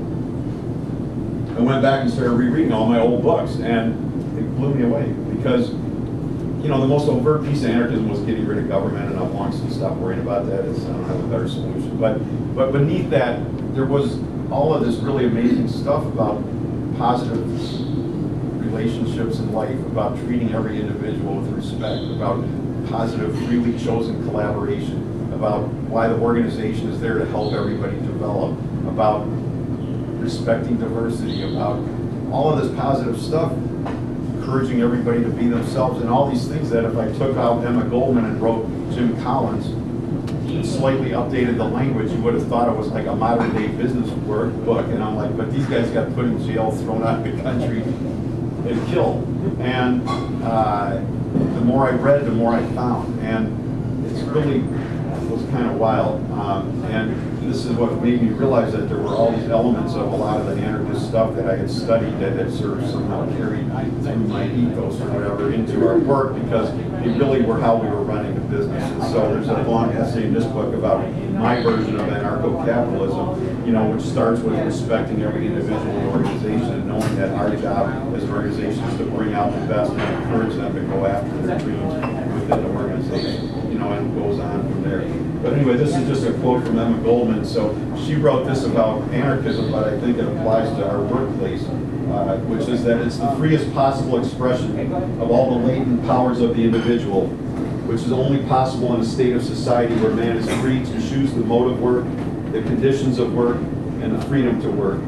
I went back and started rereading all my old books, and it blew me away, because you know, the most overt piece of anarchism was getting rid of government, and I've long since stopped worrying about that. I don't have a better solution. But beneath that, there was all of this really amazing stuff about positive relationships in life, about treating every individual with respect, about positive, freely chosen collaboration, about why the organization is there to help everybody develop, about respecting diversity, about all of this positive stuff, encouraging everybody to be themselves, and all these things that if I took out Emma Goldman and wrote Jim Collins, and slightly updated the language, you would have thought it was like a modern day business book. And I'm like, but these guys got put in jail, thrown out of the country, and killed. And the more I read, the more I found. And it's really, it was kind of wild. And this is what made me realize that there were all these elements of a lot of the anarchist stuff that I had studied that had sort of somehow carried my ethos or whatever into our work, because it really were how we were running the business. And so there's a long essay in this book about my version of anarcho-capitalism, you know, which starts with respecting every individual in the organization and knowing that our job as an organization is to bring out the best and encourage them to go after their dreams within the organization, you know, and it goes on from there. But anyway, this is just a quote from Emma Goldman. So she wrote this about anarchism, but I think it applies to our workplace, which is that it's the freest possible expression of all the latent powers of the individual, which is only possible in a state of society where man is free to choose the mode of work, the conditions of work, and the freedom to work.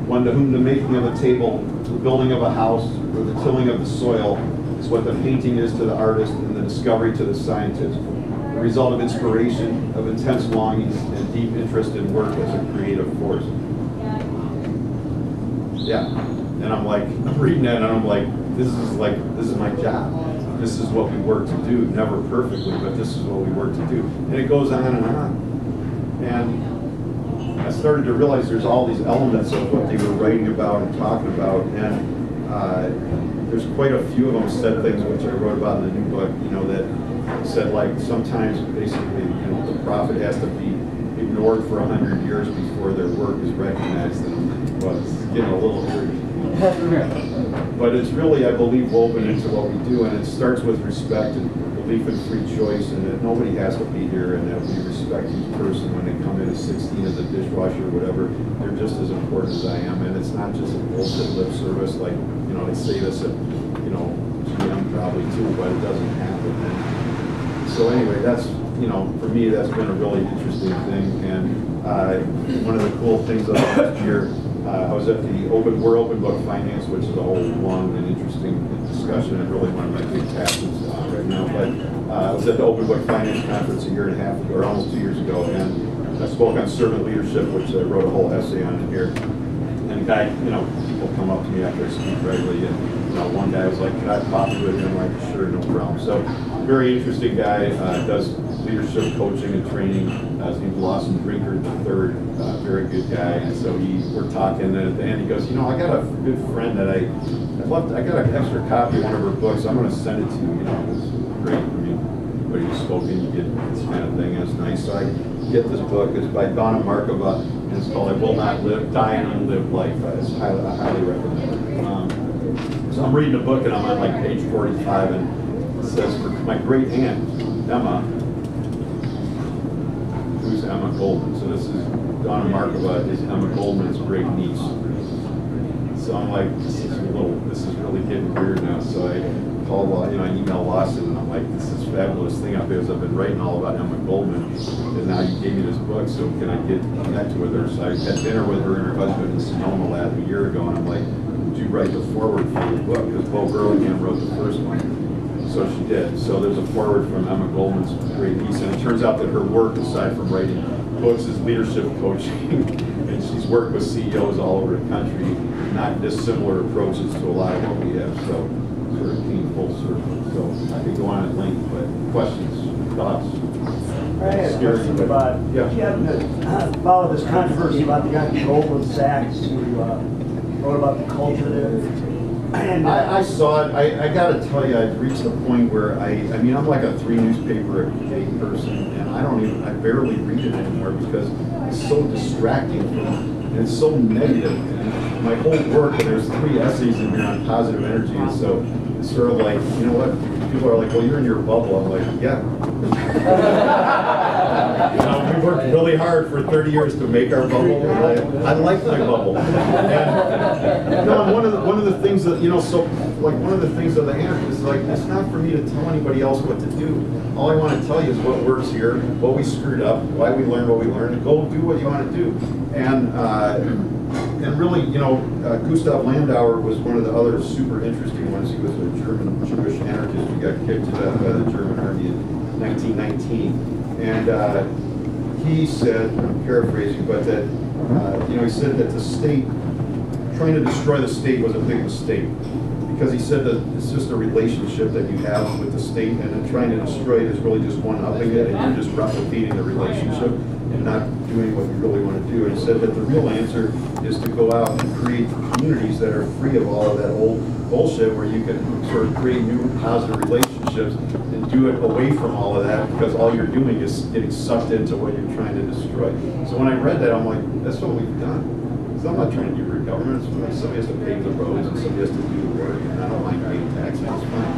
One to whom the making of a table, the building of a house, or the tilling of the soil is what the painting is to the artist and the discovery to the scientist. The result of inspiration, of intense longing, and deep interest in work as a creative force. Yeah, and I'm like, I'm reading that and I'm like, this is my job. This is what we work to do, never perfectly, but this is what we work to do. And it goes on and on. And I started to realize there's all these elements of what they were writing about and talking about, and there's quite a few of them said things which I wrote about in the new book, you know, that said like sometimes basically, you know, the prophet has to be ignored for 100 years before their work is recognized. And well, it's getting a little weird. but it's really, I believe, woven into what we do, and it starts with respect and belief in free choice, and that nobody has to be here, and that we respect each person when they come in at 16 as a dishwasher or whatever. They're just as important as I am, and it's not just a bullshit lip service like, you know, they say this at, you know, GM probably too, but it doesn't happen. And so anyway, that's, you know, for me, that's been a really interesting thing, and one of the cool things of last year, I was at the We're Open Book Finance, which is a whole long and interesting discussion, and really one of my big passions right now. But I was at the Open Book Finance Conference a year and a half ago, or almost 2 years ago, and I spoke on servant leadership, which I wrote a whole essay on in here. And a guy, you know, people come up to me after I speak regularly, and you know, one guy was like, "Can I pop you with you?" I'm like, "Sure, no problem." So, very interesting guy, does leadership coaching and training. His name's Lawson Drinker III, very good guy. And so we're talking, and at the end he goes, "You know, I got a good friend that I got an extra copy of one of her books. I'm going to send it to you." You know, it was great. I mean, when you've spoken, you get this kind of thing, and it's nice. So I get this book. It's by Donna Markova, and it's called "I Will Not Die an Unlived Life." I highly recommend it. So I'm reading the book, and I'm on like page 45, and it says, "For my great aunt, Emma," who's Emma Goldman. So this is Donna Markova is Emma Goldman's great niece. So I'm like, this is really getting weird now. So I called, you know, I emailed Lawson, and I'm like, this is a fabulous thing up there, because I've been writing all about Emma Goldman, and now you gave me this book, so can I get connected with her? So I had dinner with her and her husband in Sonoma Lab a year ago, and I'm like, would you write the foreword for the book? Because Bo Burlingame wrote the first one. So she did. So there's a foreword from Emma Goldman's great niece, and it turns out that her work, aside from writing books, is leadership coaching, and she's worked with CEOs all over the country, not dissimilar approaches to a lot of what we have. So sort of came full circle. So I could go on at length, but questions, thoughts? I had a question about, Yeah. you haven't followed this controversy about the guy from Goldman Sachs who wrote about the culture there. And, I saw it. I got to tell you, I've reached a point where I mean, I'm like a 3 newspaper a day person, and I barely read it anymore because it's so distracting from, and it's so negative. And my whole work, and there's 3 essays in here on positive energy, and so it's sort of like, you know what? People are like, well, you're in your bubble. I'm like, yeah. You know, we worked really hard for 30 years to make our bubble. I like my bubble. And, you know, and one of the things that, you know, so like one of the things of the Anarchist is like, it's not for me to tell anybody else what to do. All I want to tell you is what works here, what we screwed up, why we learned what we learned, and go do what you want to do. And really, you know, Gustav Landauer was one of the other super interesting ones. He was a German Jewish anarchist who got kicked to death by the German army in 1919. And he said, I'm paraphrasing, but that, you know, he said that the state, trying to destroy the state was a big mistake. Because he said that it's just a relationship that you have with the state, and then trying to destroy it is really just one-upping it, and you're just replicating the relationship and not doing what you really want to do. And he said that the real answer is to go out and create communities that are free of all of that old bullshit, where you can sort of create new positive relationships and do it away from all of that, because all you're doing is getting sucked into what you're trying to destroy. So when I read that, I'm like, that's what we've done. So I'm not trying to get rid of government. Somebody has to pave the roads and somebody has to do the work, and I don't mind paying taxes, it's fine.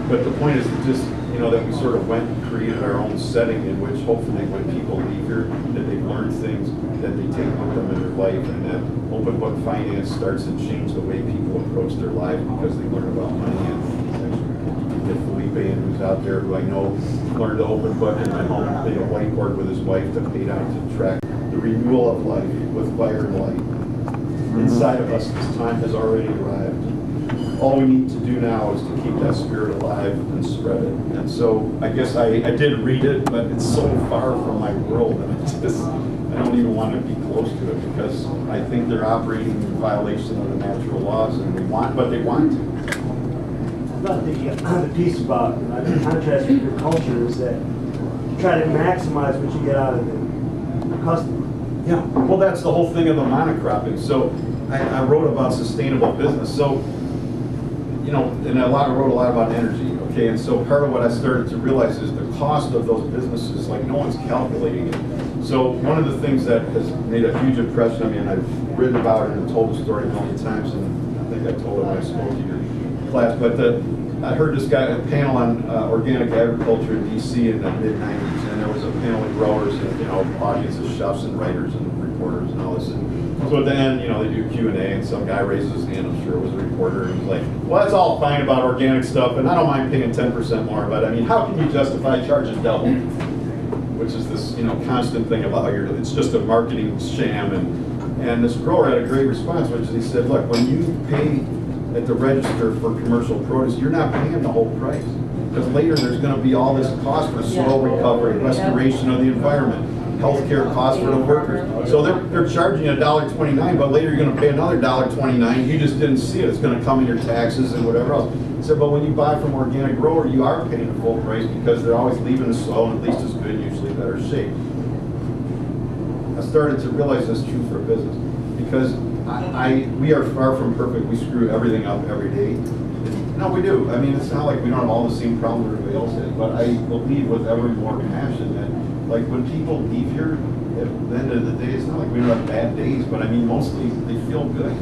But the point is just, you know, that we sort of went and created our own setting in which hopefully when people leave here, that they've learned things that they take with them in their life, and that open book finance starts to change the way people approach their lives because they learn about money. And if Felipe, who's out there, who I know learned to open book and went home and made a whiteboard with his wife to pay down to track the renewal of life with fire and light. Inside of us, this time has already arrived. All we need to do now is to keep that spirit alive and spread it. And so I guess I did read it, but it's so far from my world, and it's just, I don't even want to be close to it, because I think they're operating in violation of the natural laws, and they want to. About the piece about the contrast with your culture is that you try to maximize what you get out of the customer. Yeah, well, that's the whole thing of the monocropping. So I wrote about sustainable business. So, you know, and I wrote a lot about energy, okay? And so part of what I started to realize is the cost of those businesses, like no one's calculating it. So one of the things that has made a huge impression, I mean, I've written about it and told the story a million times, and I think I told it when I spoke to your class, but I heard this guy, a panel on organic agriculture in DC in the mid-90s, and there was a panel of growers and, you know, audience of chefs and writers and reporters and all this. And so at the end, you know, they do Q&A, and some guy raises his hand, I'm sure it was a reporter, and he's like, well, that's all fine about organic stuff, and I don't mind paying 10% more, but I mean, how can you justify charging double? Which is this, you know, constant thing about how it's just a marketing sham. And this grower had a great response, which is he said, look, when you pay at the register for commercial produce, you're not paying the whole price. Because later there's going to be all this cost for soil recovery, restoration of the environment, healthcare costs for the workers. So they're charging $1.29, but later you're going to pay another $1.29. You just didn't see it. It's going to come in your taxes and whatever else. He said, but when you buy from organic grower, you are paying the full price because they're always leaving the soil in at least as good, usually better shape. I started to realize that's true for business because we are far from perfect. We screw everything up every day. No, we do. I mean, it's not like we don't have all the same problems everybody else has, but I believe with ever more passion that, like, when people leave here, at the end of the day, it's not like we don't have bad days, but I mean, mostly they feel good.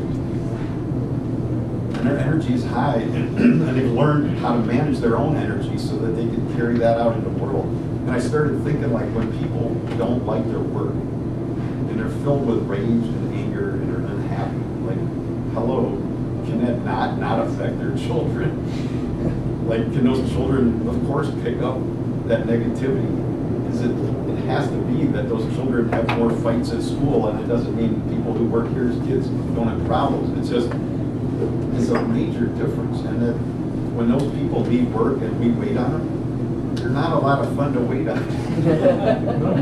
And their energy is high, and they've learned how to manage their own energy so that they can carry that out in the world. And I started thinking, like, when people don't like their work, and they're filled with rage and anger, and they're unhappy, like, hello, can that not affect their children? Like, can those children, of course, pick up that negativity? It has to be that those children have more fights at school, and it doesn't mean people who work here as kids don't have problems. It's just, it's a major difference. And that when those people leave work and we wait on them, they're not a lot of fun to wait on.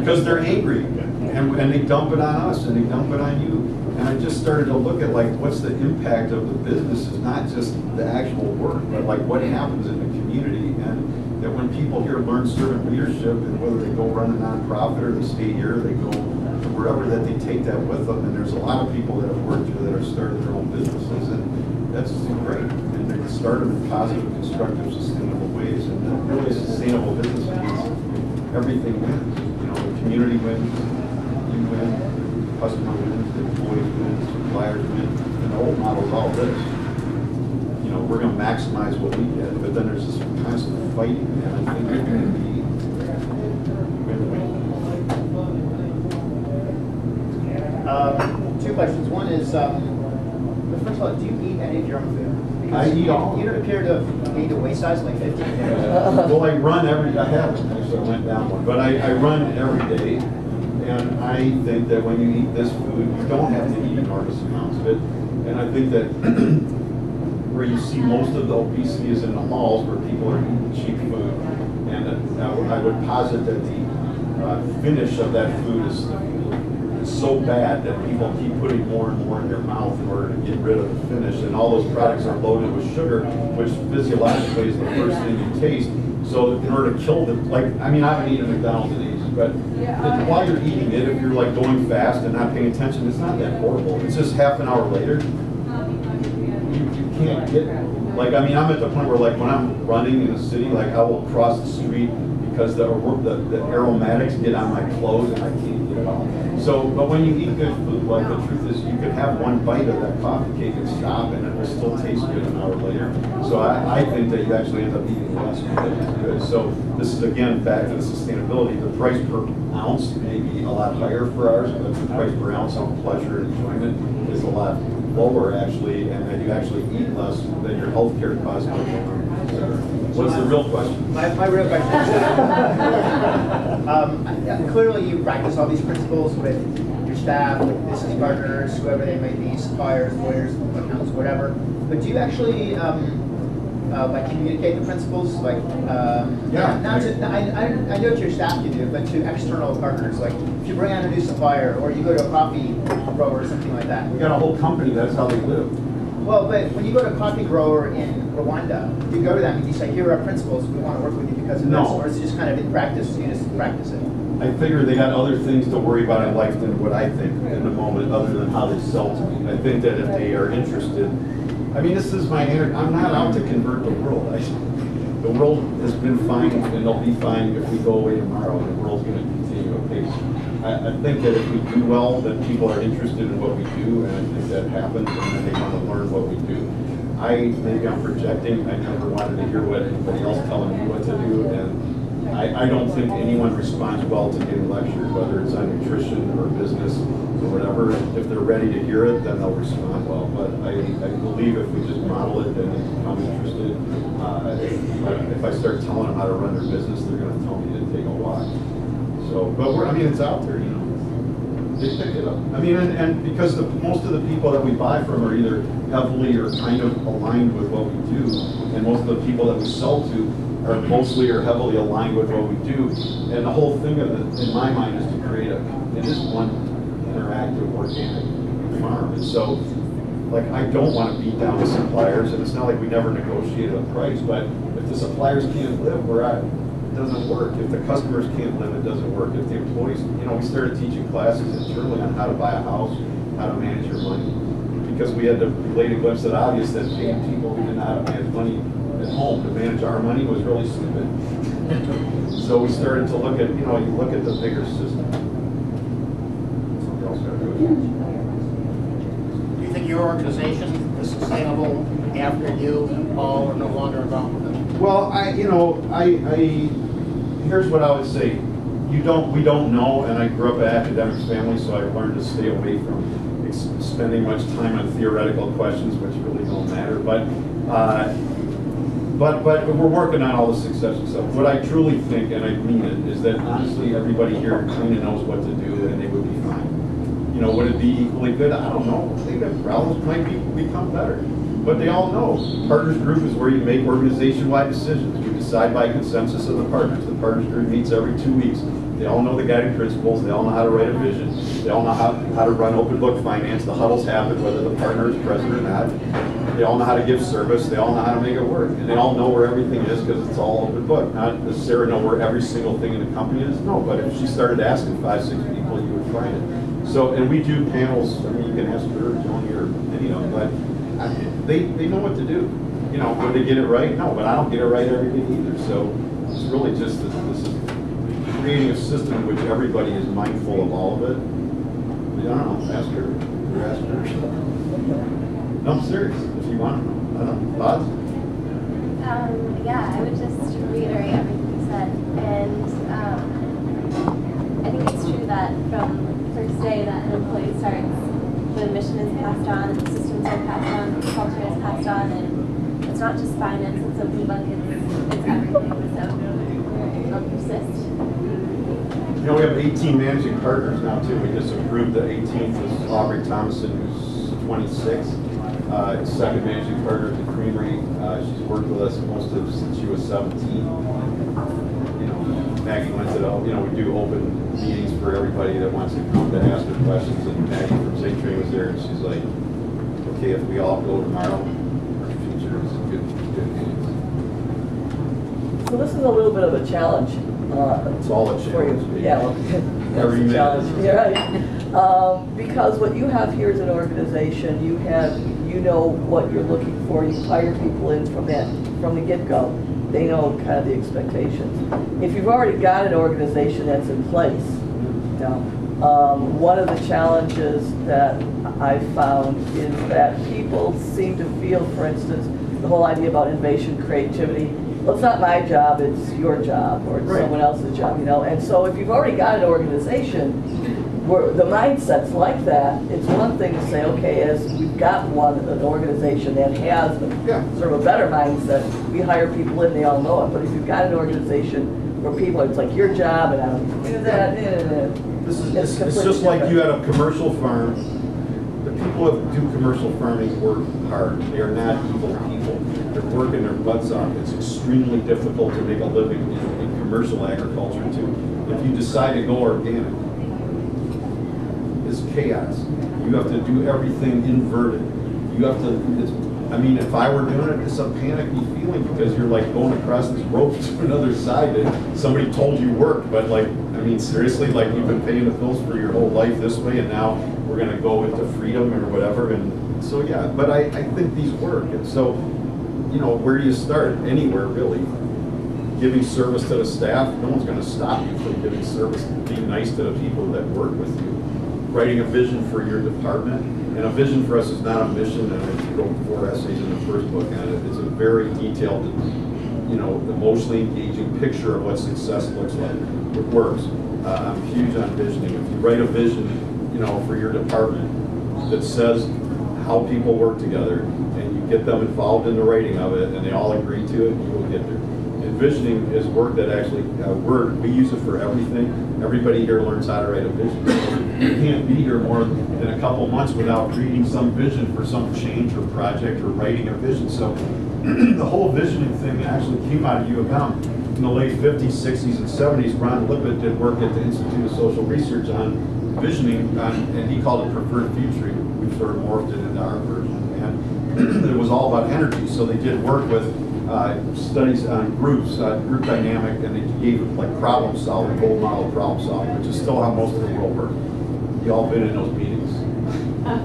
Because they're angry, and they dump it on us, and they dump it on you. And I just started to look at, like, what's the impact of the business is not just the actual work, but like what happens in the community. And that when people here learn servant leadership, and whether they go run a nonprofit or they stay here, they go wherever, that they take that with them. And there's a lot of people that have worked here that have started their own businesses, and that's great. And they can start them in positive, constructive, sustainable ways. And really, sustainable business means everything wins. You know, the community wins, you win, the customer wins, the employees win, the suppliers win. And the old model is all this. You know, we're going to maximize what we get, but then there's this constant fighting, and I think it's going to be win-win. Two questions. One is, first of all, do you eat any of your own food? Because I eat all. You don't appear to need to waste size like 15 days. Well, I run I haven't, actually, I went down one, but I run every day, and I think that when you eat this food, you don't have to eat enormous amounts of it, and I think that where you see most of the obesity is in the malls where people are eating cheap food, and I would posit that the finish of that food is so bad that people keep putting more and more in their mouth in order to get rid of the finish, and all those products are loaded with sugar, which physiologically is the first thing you taste. So in order to kill the, like, I mean, I haven't eaten McDonald's in ages, but while you're eating it, if you're like going fast and not paying attention, it's not that horrible. It's just half an hour later, you can't get, like, I mean, I'm at the point where, like, when I'm running in the city, like, I will cross the street because the aromatics get on my clothes and I can't get it off. So, but when you eat good food, like, the truth is you could have one bite of that coffee cake and stop, and it will still taste good an hour later. So I think that you actually end up eating less because it's good. So this is, again, back to the sustainability. The price per ounce may be a lot higher for ours, but the price per ounce of pleasure and enjoyment is a lot lower, actually, and that you actually eat less than your healthcare costs. What's the real question? My real question is, clearly you practice all these principles with your staff, with business partners, whoever they may be, suppliers, lawyers, accountants, whatever. But do you actually like communicate the principles? Like, yeah. Not to, I know to your staff you do, but to external partners. Like, if you bring on a new supplier, or you go to a coffee grower or something like that. We got a whole company, that's how they live. Well, but when you go to a coffee grower in Rwanda, you go to them and you say, here are our principles, we want to work with you because of this, or it's just kind of in practice, you just practice it. I figure they got other things to worry about in life than what I think in the moment, other than how they sell to me. I think that if they are interested, I mean, this is my, I'm not out to convert the world. The world has been fine, and they'll be fine if we go away tomorrow, and the world's going to continue apace. I think that if we do well, that people are interested in what we do, and I think that happens, and then they want to learn what we do. Maybe I'm projecting, I never wanted to hear what anybody else telling me what to do, and I don't think anyone responds well to getting lectured, whether it's on nutrition or business or whatever. If they're ready to hear it, then they'll respond well. But I believe if we just model it and they become interested, if I start telling them how to run their business, they're going to tell me to take a walk. So, but I mean, it's out there, you know. They pick it up. I mean, and because most of the people that we buy from are either heavily or kind of aligned with what we do, and most of the people that we sell to are mostly or heavily aligned with what we do. And the whole thing of it, in my mind, is to create it is one interactive, organic farm. And so, like, I don't want to beat down the suppliers, and it's not like we never negotiated a price, but if the suppliers can't live where it doesn't work. If the customers can't live, it doesn't work. If the employees, you know, we started teaching classes internally on how to buy a house, how to manage your money, because we had to lay a glimpse at obvious that paying people who didn't know how to manage money at home to manage our money was really stupid. So we started to look at, you know, you look at the bigger system. Something else got to do it. Do you think your organization is sustainable after you and Paul are no longer involved with it? Well, here's what I would say. We don't know, and I grew up in an academic family, so I learned to stay away from spending much time on theoretical questions, which really don't matter. But we're working on all the successful stuff. What I truly think, and I mean it, is that honestly everybody here kind of knows what to do, and they would be fine. You know, would it be equally good? I don't know. I think that problems might become better. But they all know. Partners group is where you make organization-wide decisions. You decide by consensus of the partners. The partners group meets every 2 weeks. They all know the guiding principles. They all know how to write a vision. They all know how to run open book finance. The huddles happen whether the partner is present or not. They all know how to give service. They all know how to make it work. And they all know where everything is because it's all open book. Not does Sarah know where every single thing in the company is? No, but if she started asking 5, 6 people, you would find it. So, and we do panels. I mean, you can ask her, Tony, or any of them, but they know what to do. You know, would they get it right? No, but I don't get it right every day either. So it's really just this is creating a system in which everybody is mindful of all of it. I don't know, ask her. Or ask her. No, I'm serious. If you want to know. I don't know. Thoughts? Yeah, I would just reiterate everything you said. And I think it's true that from the first day that an employee starts, the mission is passed on, the systems are passed on, the culture is passed on, and it's not just finance, it's open book, it's everything. So it'll persist. You know, we have 18 managing partners now too. We just approved the 18th is Aubrey Thomason, who's 26. Second managing partner at the Creamery. She's worked with us since she was 17. You know, Maggie went to we do open meetings for everybody that wants to come to ask her questions. And Maggie from St. Train was there, and she's like, "Okay, if we all go tomorrow, our future is good meetings." So this is a little bit of a challenge. It's all a challenge. For you. Yeah, well, every that's a challenge. minute. Yeah, right. Because what you have here is an organization. You know what you're looking for. You hire people in from the get-go. They know kind of the expectations. If you've already got an organization that's in place, you know, one of the challenges that I've found is that people seem to feel, for instance, the whole idea about innovation, creativity. Well, it's not my job, it's your job, or it's someone else's job, you know. And so if you've already got an organization where the mindset's like that, it's one thing to say, okay, as we've got an organization that has sort of a better mindset, we hire people in, they all know it. But if you've got an organization where people, it's like your job, and I don't do that, it's just like you had a commercial farm. The people that do commercial farming work hard. They are not evil people. They're working their butts off. It's extremely difficult to make a living in commercial agriculture too. If you decide to go organic, it's chaos. You have to do everything inverted. You have to, I mean, if I were doing it, it's a panicky feeling because you're like going across this rope to another side that somebody told you worked, but like, I mean, seriously, like you've been paying the bills for your whole life this way, and now we're going to go into freedom or whatever. And so, yeah, but I think these work. And so, you know, where do you start? Anywhere, really. giving service to the staff, no one's gonna stop you from giving service, being nice to the people that work with you. Writing a vision for your department, and a vision for us is not a mission, and I wrote 4 essays in the first book on it. It's a very detailed, emotionally engaging picture of what success looks like. It works. I'm huge on visioning. If you write a vision, for your department that says how people work together, and you get them involved in the writing of it, and they all agree to it, you will get there. Envisioning is work that actually, we use it for everything. Everybody here learns how to write a vision. You can't be here more than a couple months without reading some vision for some change or project or writing a vision. So the whole visioning thing actually came out of U of M. In the late 50s, 60s, and 70s, Ron Lippitt did work at the Institute of Social Research on visioning, and he called it preferred futuring. We've sort of morphed it into our version. And it was all about energy. So they did work with studies on groups, group dynamic, and they gave it like problem solving, gold model problem solving, which is still how most of the world works. You all been in those meetings.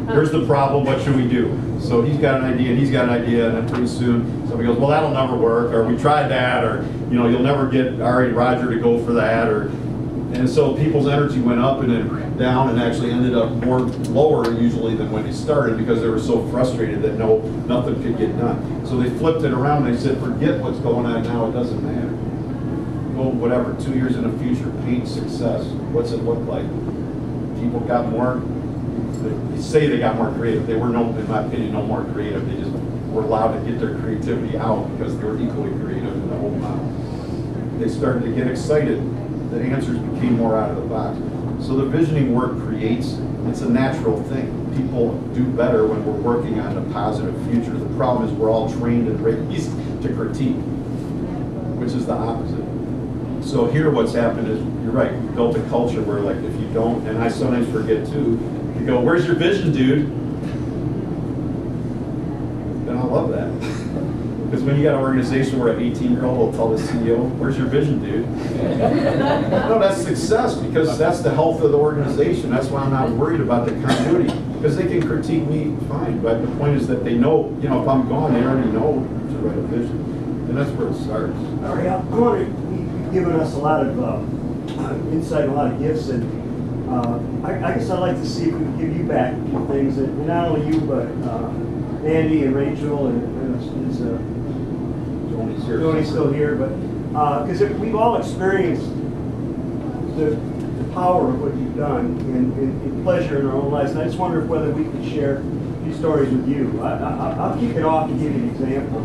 Here's the problem, what should we do? So he's got an idea, and he's got an idea, and then pretty soon somebody goes, well, that'll never work, or we tried that, or you'll never get Ari and Roger to go for that, and so people's energy went up and then down, and actually ended up more lower usually than when they started, because they were so frustrated that nothing could get done. So they flipped it around and they said, forget what's going on now, it doesn't matter. Go whatever, 2 years in the future, paint success. What's it look like? People got more, they say they got more creative. They were, in my opinion, no more creative. They just were allowed to get their creativity out because they were equally creative in the whole model. They started to get excited. The answers became more out of the box. So the visioning work creates, it's a natural thing. People do better when we're working on a positive future. The problem is we're all trained and raised to critique, which is the opposite. So here what's happened is, you're right, we built a culture where like if you don't, and I sometimes forget too, you go, where's your vision, dude? And I love that. Because when you got an organization where an 18-year-old will tell the CEO, where's your vision, dude? No, that's success, because that's the health of the organization. That's why I'm not worried about the continuity, because they can critique me fine, but the point is that they know, if I'm gone, they already know to write a vision. And that's where it starts. Ari, I wonder, you've given us a lot of insight, a lot of gifts, and I guess I'd like to see if we can give you back a few things, and not only you, but Andy and Rachel, and Tony's still here, but because we've all experienced the power of what you've done and pleasure in our own lives, and I just wonder whether we could share a few stories with you. I'll kick it off and give you an example.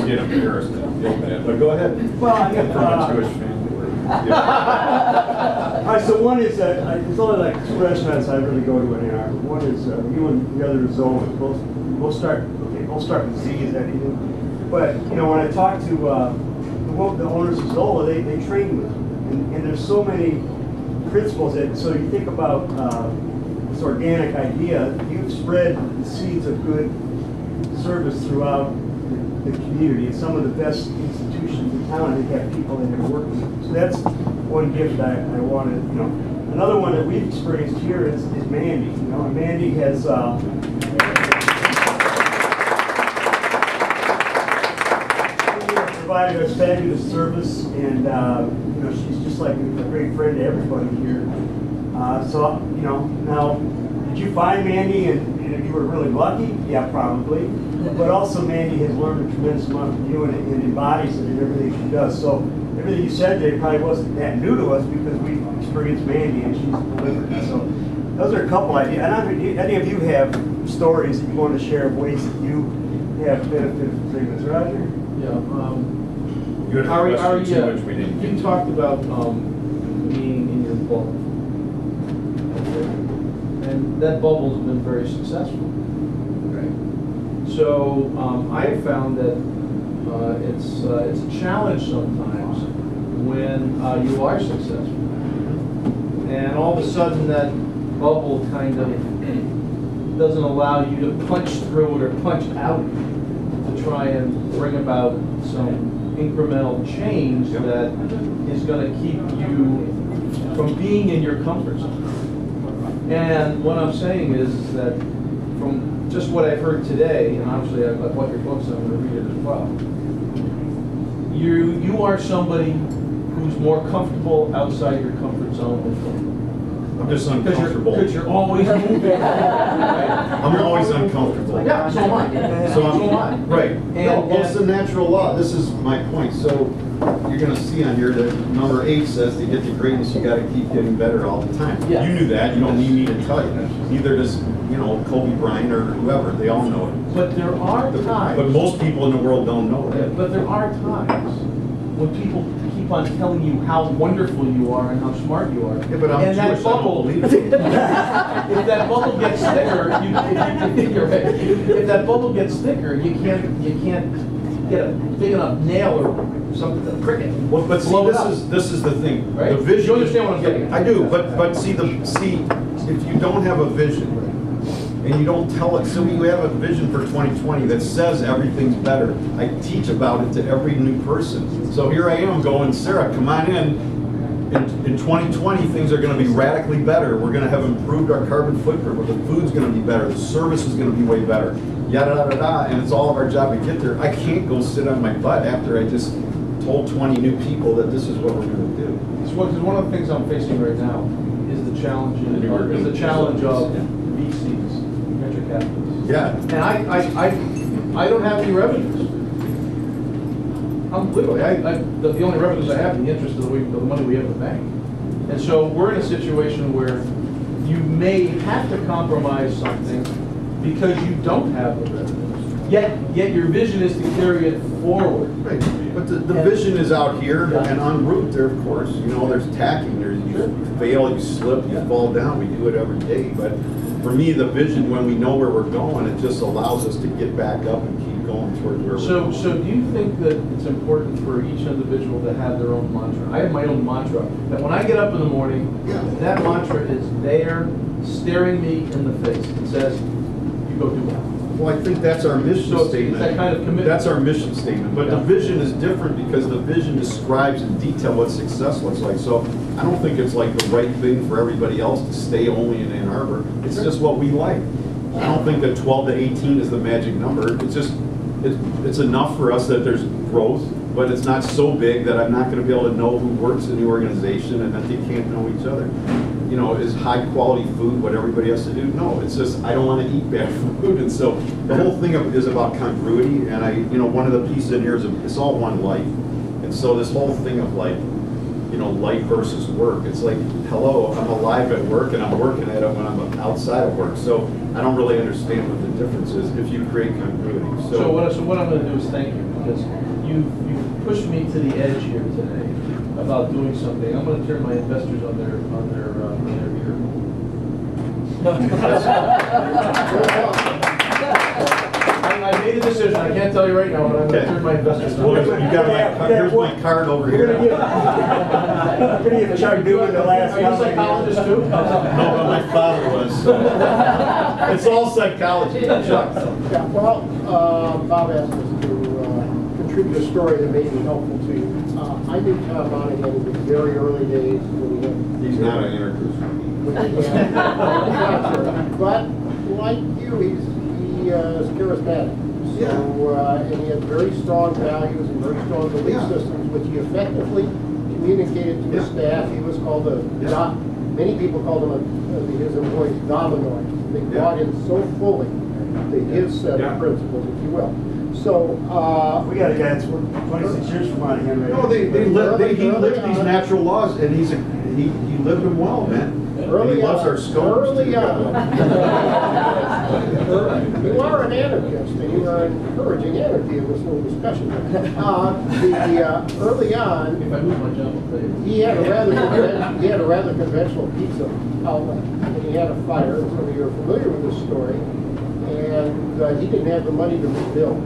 Get embarrassed and feel bad, but go ahead. Well, I mean, from a Jewish family. All right, so one is it's only like 2 restaurants I really go to in Arbor. One is you and the other is Zola. Both start with Z. Is that even? But when I talk to the owners of Zola, they train with them, and there's so many principles that. So you think about this organic idea. You've spread the seeds of good service throughout the community, and some of the best institutions in town, they have people in there working. So that's one gift I wanted. Another one that we've experienced here is Mandy. Mandy has provided us fabulous service, and she's just like a great friend to everybody here. So now, did you find Mandy and you were really lucky? Yeah, probably. But also Mandy has learned a tremendous amount from you and embodies it in everything she does. So everything you said today probably wasn't that new to us because we've experienced Mandy and she's delivered. So those are a couple ideas. And any of you have stories that you want to share of ways that you have benefited from treatments, Roger? Yeah. You had a Ari, question too, which we didn't get you to. talked about being in your bubble. And that bubble's been very successful. So I have found that it's a challenge sometimes when you are successful, and all of a sudden that bubble kind of doesn't allow you to punch through it or punch out to try and bring about some incremental change that is going to keep you from being in your comfort zone. And what I'm saying is that from just what I've heard today, and obviously I've bought your books and I'm going to read it as well, You are somebody who's more comfortable outside your comfort zone than from. I'm just uncomfortable. Because you're always moving. Right? I'm always uncomfortable. Yeah, so am I. So am I. Right. And, Well, it's a natural law. This is my point. So you're going to see on here that number 8 says to get to greatness, you got to keep getting better all the time. Yeah. You knew that. You don't need me to tell you. Neither does, Kobe Bryant or whoever. They all know it. But there are times. But most people in the world don't know Yeah, that. but there are times when people keep on telling you how wonderful you are and how smart you are. Yeah, but I'm and that Jewish, I don't bubble, believe if it. that bubble gets thicker, if that bubble gets thicker, you can't get a big enough nail or something to prick it. Well, but see, Blow it up. this is the thing. Right? The vision. You understand what I'm getting at? I do, but see if you don't have a vision and you don't tell it, so we have a vision for 2020 that says everything's better. I teach about it to every new person. So here I am going, Sarah, come on in. In 2020, things are going to be radically better. We're going to have improved our carbon footprint. The food's going to be better. The service is going to be way better. Yada, yada, yada. And it's all of our job to get there. I can't go sit on my butt after I just told 20 new people that this is what we're going to do. It's one of the things I'm facing right now is the challenge of VCs, venture capitalists. Yeah. And I don't have any revenues. I'm literally, the only revenues I have is the interest of the money we have in the bank. And so we're in a situation where you may have to compromise something because you don't have the revenues. Yet your vision is to carry it forward. Right. But the vision is out here and en route there, of course. There's tacking, you fail, you slip, you fall down. We do it every day. But for me, the vision, when we know where we're going, it just allows us to get back up and keep going towards where we're going. So do you think that it's important for each individual to have their own mantra? I have my own mantra. That when I get up in the morning, that mantra is there, staring me in the face. It says, you go do that. Well, I think that's our mission statement. It's that kind of commitment. That's our mission statement. But the vision is different because the vision describes in detail what success looks like. So I don't think it's like the right thing for everybody else to stay only in Ann Arbor. It's just what we like. I don't think that 12 to 18 is the magic number. It's just, it's enough for us that there's growth, but it's not so big that I'm not going to be able to know who works in the organization and that they can't know each other. Is high quality food what everybody has to do? No, it's just I don't want to eat bad food, and so the whole thing is about congruity. And one of the pieces in here is it's all one life, and so this whole thing of life versus work. It's like, hello, I'm alive at work and I'm working at it when I'm outside of work. So I don't really understand what the difference is if you create congruity. So what I'm going to do is thank you because you've pushed me to the edge here today about doing something. I'm going to turn my investors on their ear. I made a decision. I can't tell you right now, but I'm going to turn my investors on. Well, here's my card over here. We're going to give Chuck doing the last. Are you a psychologist too? No, but my father was. It's all psychology. Chuck. Yeah, well, Bob asked us to contribute a story that may be helpful to you. I knew Tom Monahan in the very early days when he had. He's not an anarchist. But like you, he is charismatic. So, and he had very strong values and very strong belief systems, which he effectively communicated to his staff. He was called many people called him his employees dominoids. They bought in so fully to his set of principles, if you will. So we got a guy that's 26 years from Monahan right now. No, he lived these natural laws, and he lived them well, man. Early he loves on, our scopes. early on. You are an anarchist, and you are encouraging anarchy in this little discussion. Early on, If I lose my job, I'll tell you. he had a rather conventional pizza outlet, and he had a fire. And some of you are familiar with this story. And he didn't have the money to rebuild,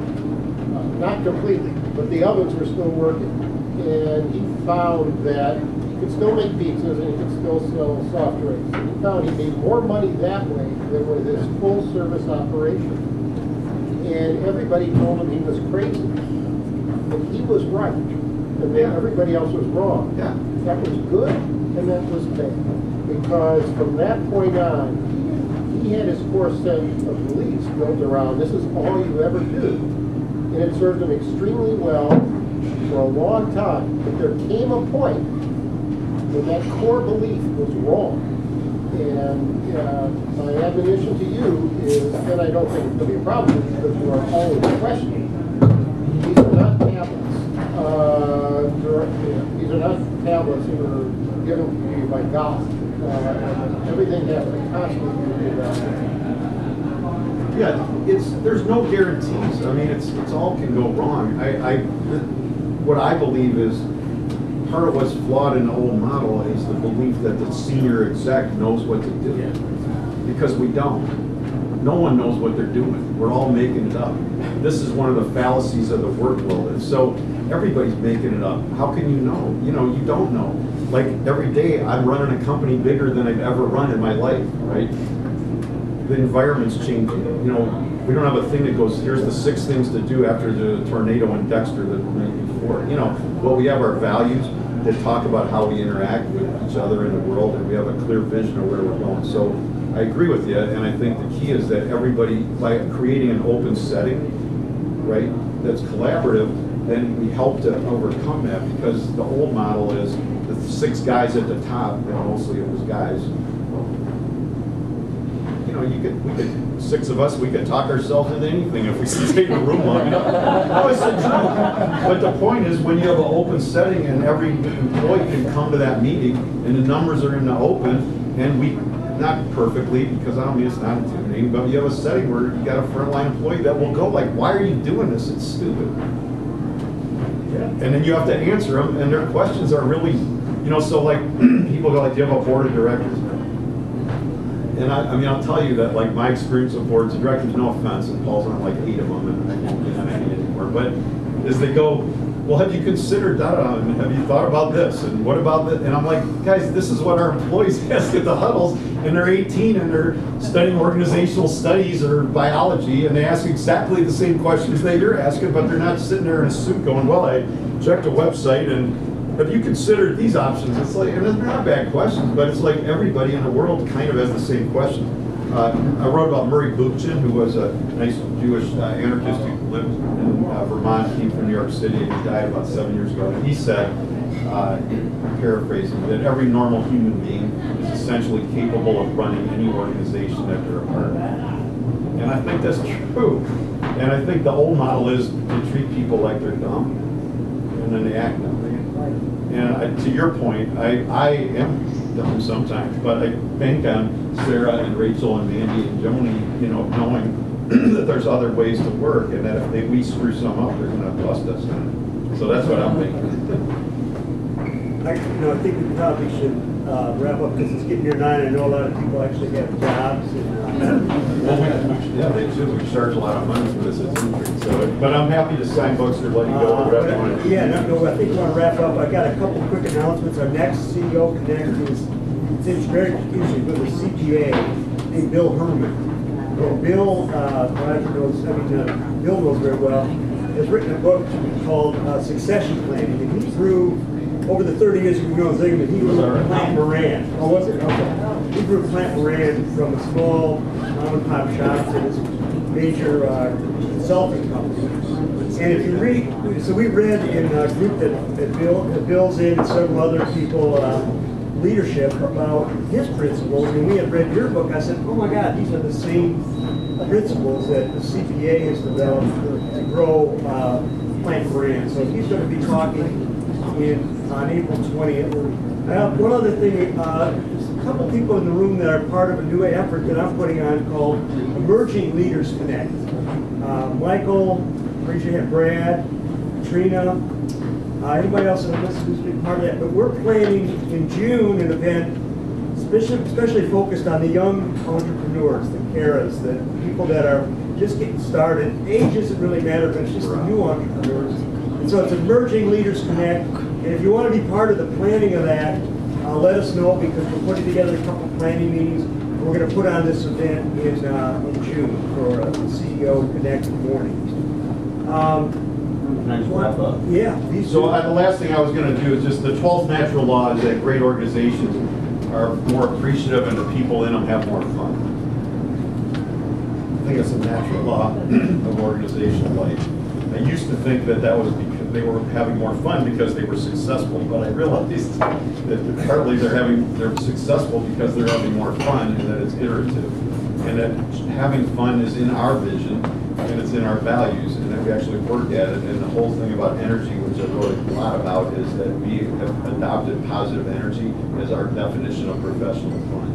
not completely, but the ovens were still working. And he found that he could still make pizzas and he could still sell soft drinks. And he found he made more money that way than with his full service operation. And everybody told him he was crazy. But he was right. And then everybody else was wrong. Yeah. That was good and that was bad. Because from that point on, he had his core set of beliefs built around this is all you ever do. And it served him extremely well. for a long time, but there came a point when that core belief was wrong. And my admonition to you is that I don't think it's going to be a problem because you are always questioning. These are not tablets. These are not tablets that are given to you by God. Everything has to constantly be evaluated. Yeah, there's no guarantees. I mean, it's all can go wrong. What I believe is part of what's flawed in the old model is the belief that the senior exec knows what to do. Because we don't. No one knows what they're doing. We're all making it up. This is one of the fallacies of the work world. And so everybody's making it up. How can you know? You know, you don't know. Like every day I'm running a company bigger than I've ever run in my life, right? The environment's changing. You know, we don't have a thing that goes, here's the 6 things to do after the tornado in Dexter the night before. You know, well, we have our values that talk about how we interact with each other in the world, and we have a clear vision of where we're going. So I agree with you, and I think the key is that everybody, by creating an open setting, right, that's collaborative, then we help to overcome that, because the old model is the 6 guys at the top, and mostly it was guys. You know, we could 6 of us, we could talk ourselves into anything if we stay in a room long enough. No, it's the truth. But the point is, when you have an open setting and every employee can come to that meeting, and the numbers are in the open, and we, not perfectly, because I don't mean it's not intimidating, but you have a setting where you got a frontline employee that will go like, why are you doing this? It's stupid. And then you have to answer them, and their questions are really, you know, so like, people go like, do you have a board of directors? And I mean, I'll tell you that, like, my experience with boards of directors, no offense, and Paul's on like 8 of them, and I won't get on any anymore, but is they go, well, have you considered that, and have you thought about this, and what about that? And I'm like, guys, this is what our employees ask at the huddles, and they're 18, and they're studying organizational studies or biology, and they ask exactly the same questions that you're asking, but they're not sitting there in a suit going, well, I checked a website, and have you considered these options? It's like, and they're not bad questions, but it's like everybody in the world kind of has the same question. I wrote about Murray Bookchin, who was a nice Jewish anarchist who lived in Vermont, came from New York City, and he died about 7 years ago. And he said, paraphrasing, that every normal human being is essentially capable of running any organization that they're a part of. And I think that's true. And I think the old model is to treat people like they're dumb, and then they act dumb. And to your point, I am dumb sometimes, but I bank on Sarah and Rachel and Mandy and Joni, you know, knowing that there's other ways to work, and that if we screw some up, they're going to bust us. So that's what I'm thinking. I think we probably should wrap up because it's getting near 9. I know a lot of people actually have jobs. Yeah, they should. We charge a lot of money for this. But I'm happy to sign books or let you go. I think we want to wrap up. I got a couple of quick announcements. Our next CEO Connect is very usually with a CPA named Bill Herman. And Bill, Bill knows very well, has written a book called Succession Planning, and he grew. Over the 30 years we've known Zingerman, he grew Plant Moran. Oh, was it? Okay. He grew Plant Moran from a small mom-and-pop shop to this major consulting company. And if you read, so we read in a group that Bill's in and several other people, leadership, about his principles. And we had read your book. I said, oh my God, these are the same principles that the CPA has developed to grow Plant Moran. So he's going to be talking on April 20th. One other thing, there's a couple people in the room that are part of a new effort that I'm putting on called Emerging Leaders Connect. Michael, raise your hand, Brad, Trina, anybody else on the list who's been part of that. But we're planning in June an event especially focused on the young entrepreneurs, the CARAs, the people that are just getting started. Age doesn't really matter, but it's just the new entrepreneurs. And so it's Emerging Leaders Connect, and if you want to be part of the planning of that, let us know, because we're putting together a couple planning meetings. We're going to put on this event in June for a CEO Connect morning. Can I just wrap up? Yeah. So the last thing I was going to do is just the 12th natural law is that great organizations are more appreciative and the people in them have more fun. I think it's a natural law of organizational life. I used to think that that was they were having more fun because they were successful. But I realized that partly they're successful because they're having more fun, and that it's iterative, and that having fun is in our vision and it's in our values, and that we actually work at it. And the whole thing about energy, which I wrote a lot about, is that we have adopted positive energy as our definition of professional fun,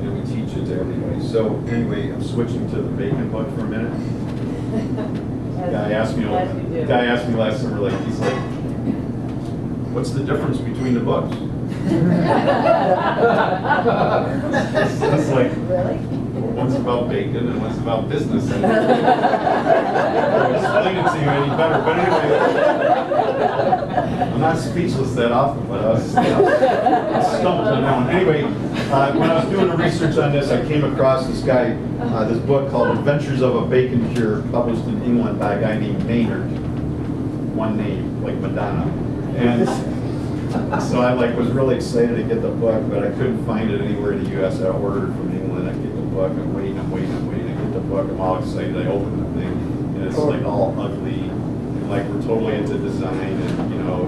and we teach it to everybody. So anyway, I'm switching to the bacon book for a minute. Guy asked me last summer, like, he's like, what's the difference between the books? It's like, Really? one's about bacon and one's about business. And I don't explain it to you any better, but anyway, I'm not speechless that often, but I was stumped on that one. Anyway, when I was doing the research on this, I came across this guy, this book called Adventures of a Bacon Cure, published in England by a guy named Maynard. One name, like Madonna. And so I was really excited to get the book, but I couldn't find it anywhere in the U.S. I ordered it from England. I get the book, I'm waiting. I get the book, I'm all excited. I open the thing, and it's like all ugly, and like we're totally into design, and you know,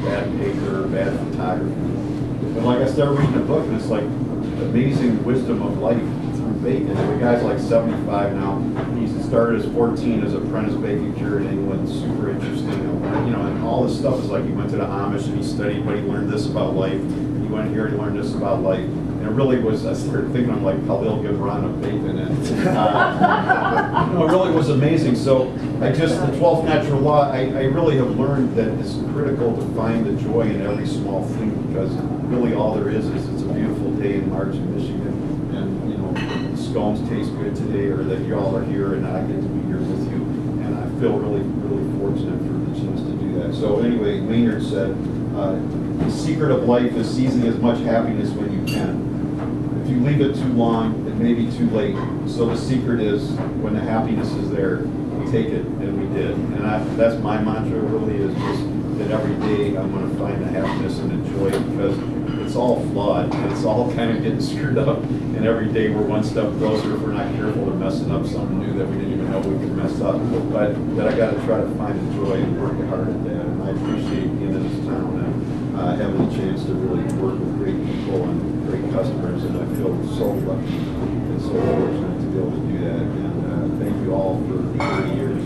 bad paper, bad photography. But like I started reading the book, and it's like amazing wisdom of life through bacon. And the guy's like 75 now. He started as 14 as apprentice bacon cure in England. Super interesting. You know, and all this stuff is like he went to the Amish and he studied, but he learned this about life. He went here, he learned this about life. And it really was, I started thinking, I'm like Khalil Gibran of bacon. And you know, it really was amazing. So the 12th natural law, I really have learned that it's critical to find the joy in every small thing, because really all there is it's a beautiful day in March in Michigan. And you know, the scones taste good today, or that you all are here and I get to be here with you. And I feel really, really fortunate for the chance to do that. So anyway, Maynard said, the secret of life is seizing as much happiness when you can. If you leave it too long, it may be too late. So the secret is, when the happiness is there, take it, and we did. And that's my mantra, really, is just that every day I'm going to find the happiness and the joy, because it's all flawed. It's all kind of getting screwed up, and every day we're one step closer, if we're not careful, to messing up something new that we didn't even know we could mess up. But that I got to try to find the joy and work hard at that. And I appreciate being in this town and having the chance to really work with great people and great customers, and I feel so lucky and so fortunate to be able to do that. And thank you all for 30 years.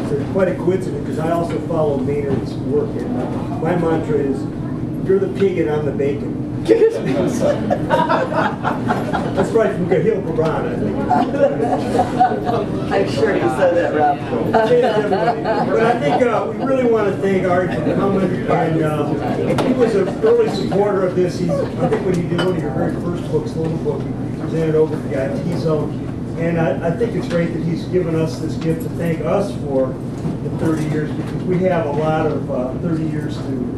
It's quite a coincidence, because I also follow Maynard's work, and my mantra is, you're the pig and I'm the bacon. That's right, from Khalil Gibran, I think. I'm sure you said that, Rob. But I think we really want to thank Ari for coming, and he was an early supporter of this. I think when you did one of your very first books, Little Book, you presented over to guy T-Zone. And I think it's great that he's given us this gift to thank us for the 30 years, because we have a lot of 30 years to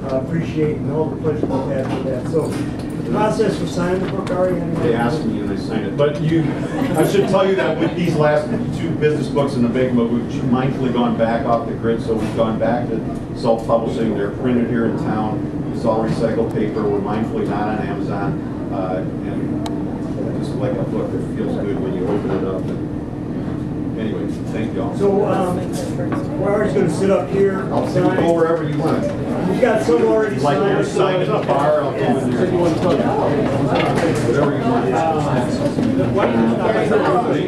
appreciate, and all the pleasure we've had with that. So the process for signing the book, Ari? They asked me and I signed it. But I should tell you that with these last 2 business books in the big book, we've mindfully gone back off the grid. So we've gone back to self-publishing. They're printed here in town. It's all recycled paper. We're mindfully not on Amazon. And just like a book that feels good when you open it up. And anyway, thank y'all. So Ari's going to sit up here. I'll go wherever you want. We've got some already Like signed. your sign in the bar, I'll go in there. Whatever you want. I'm glad I saw you.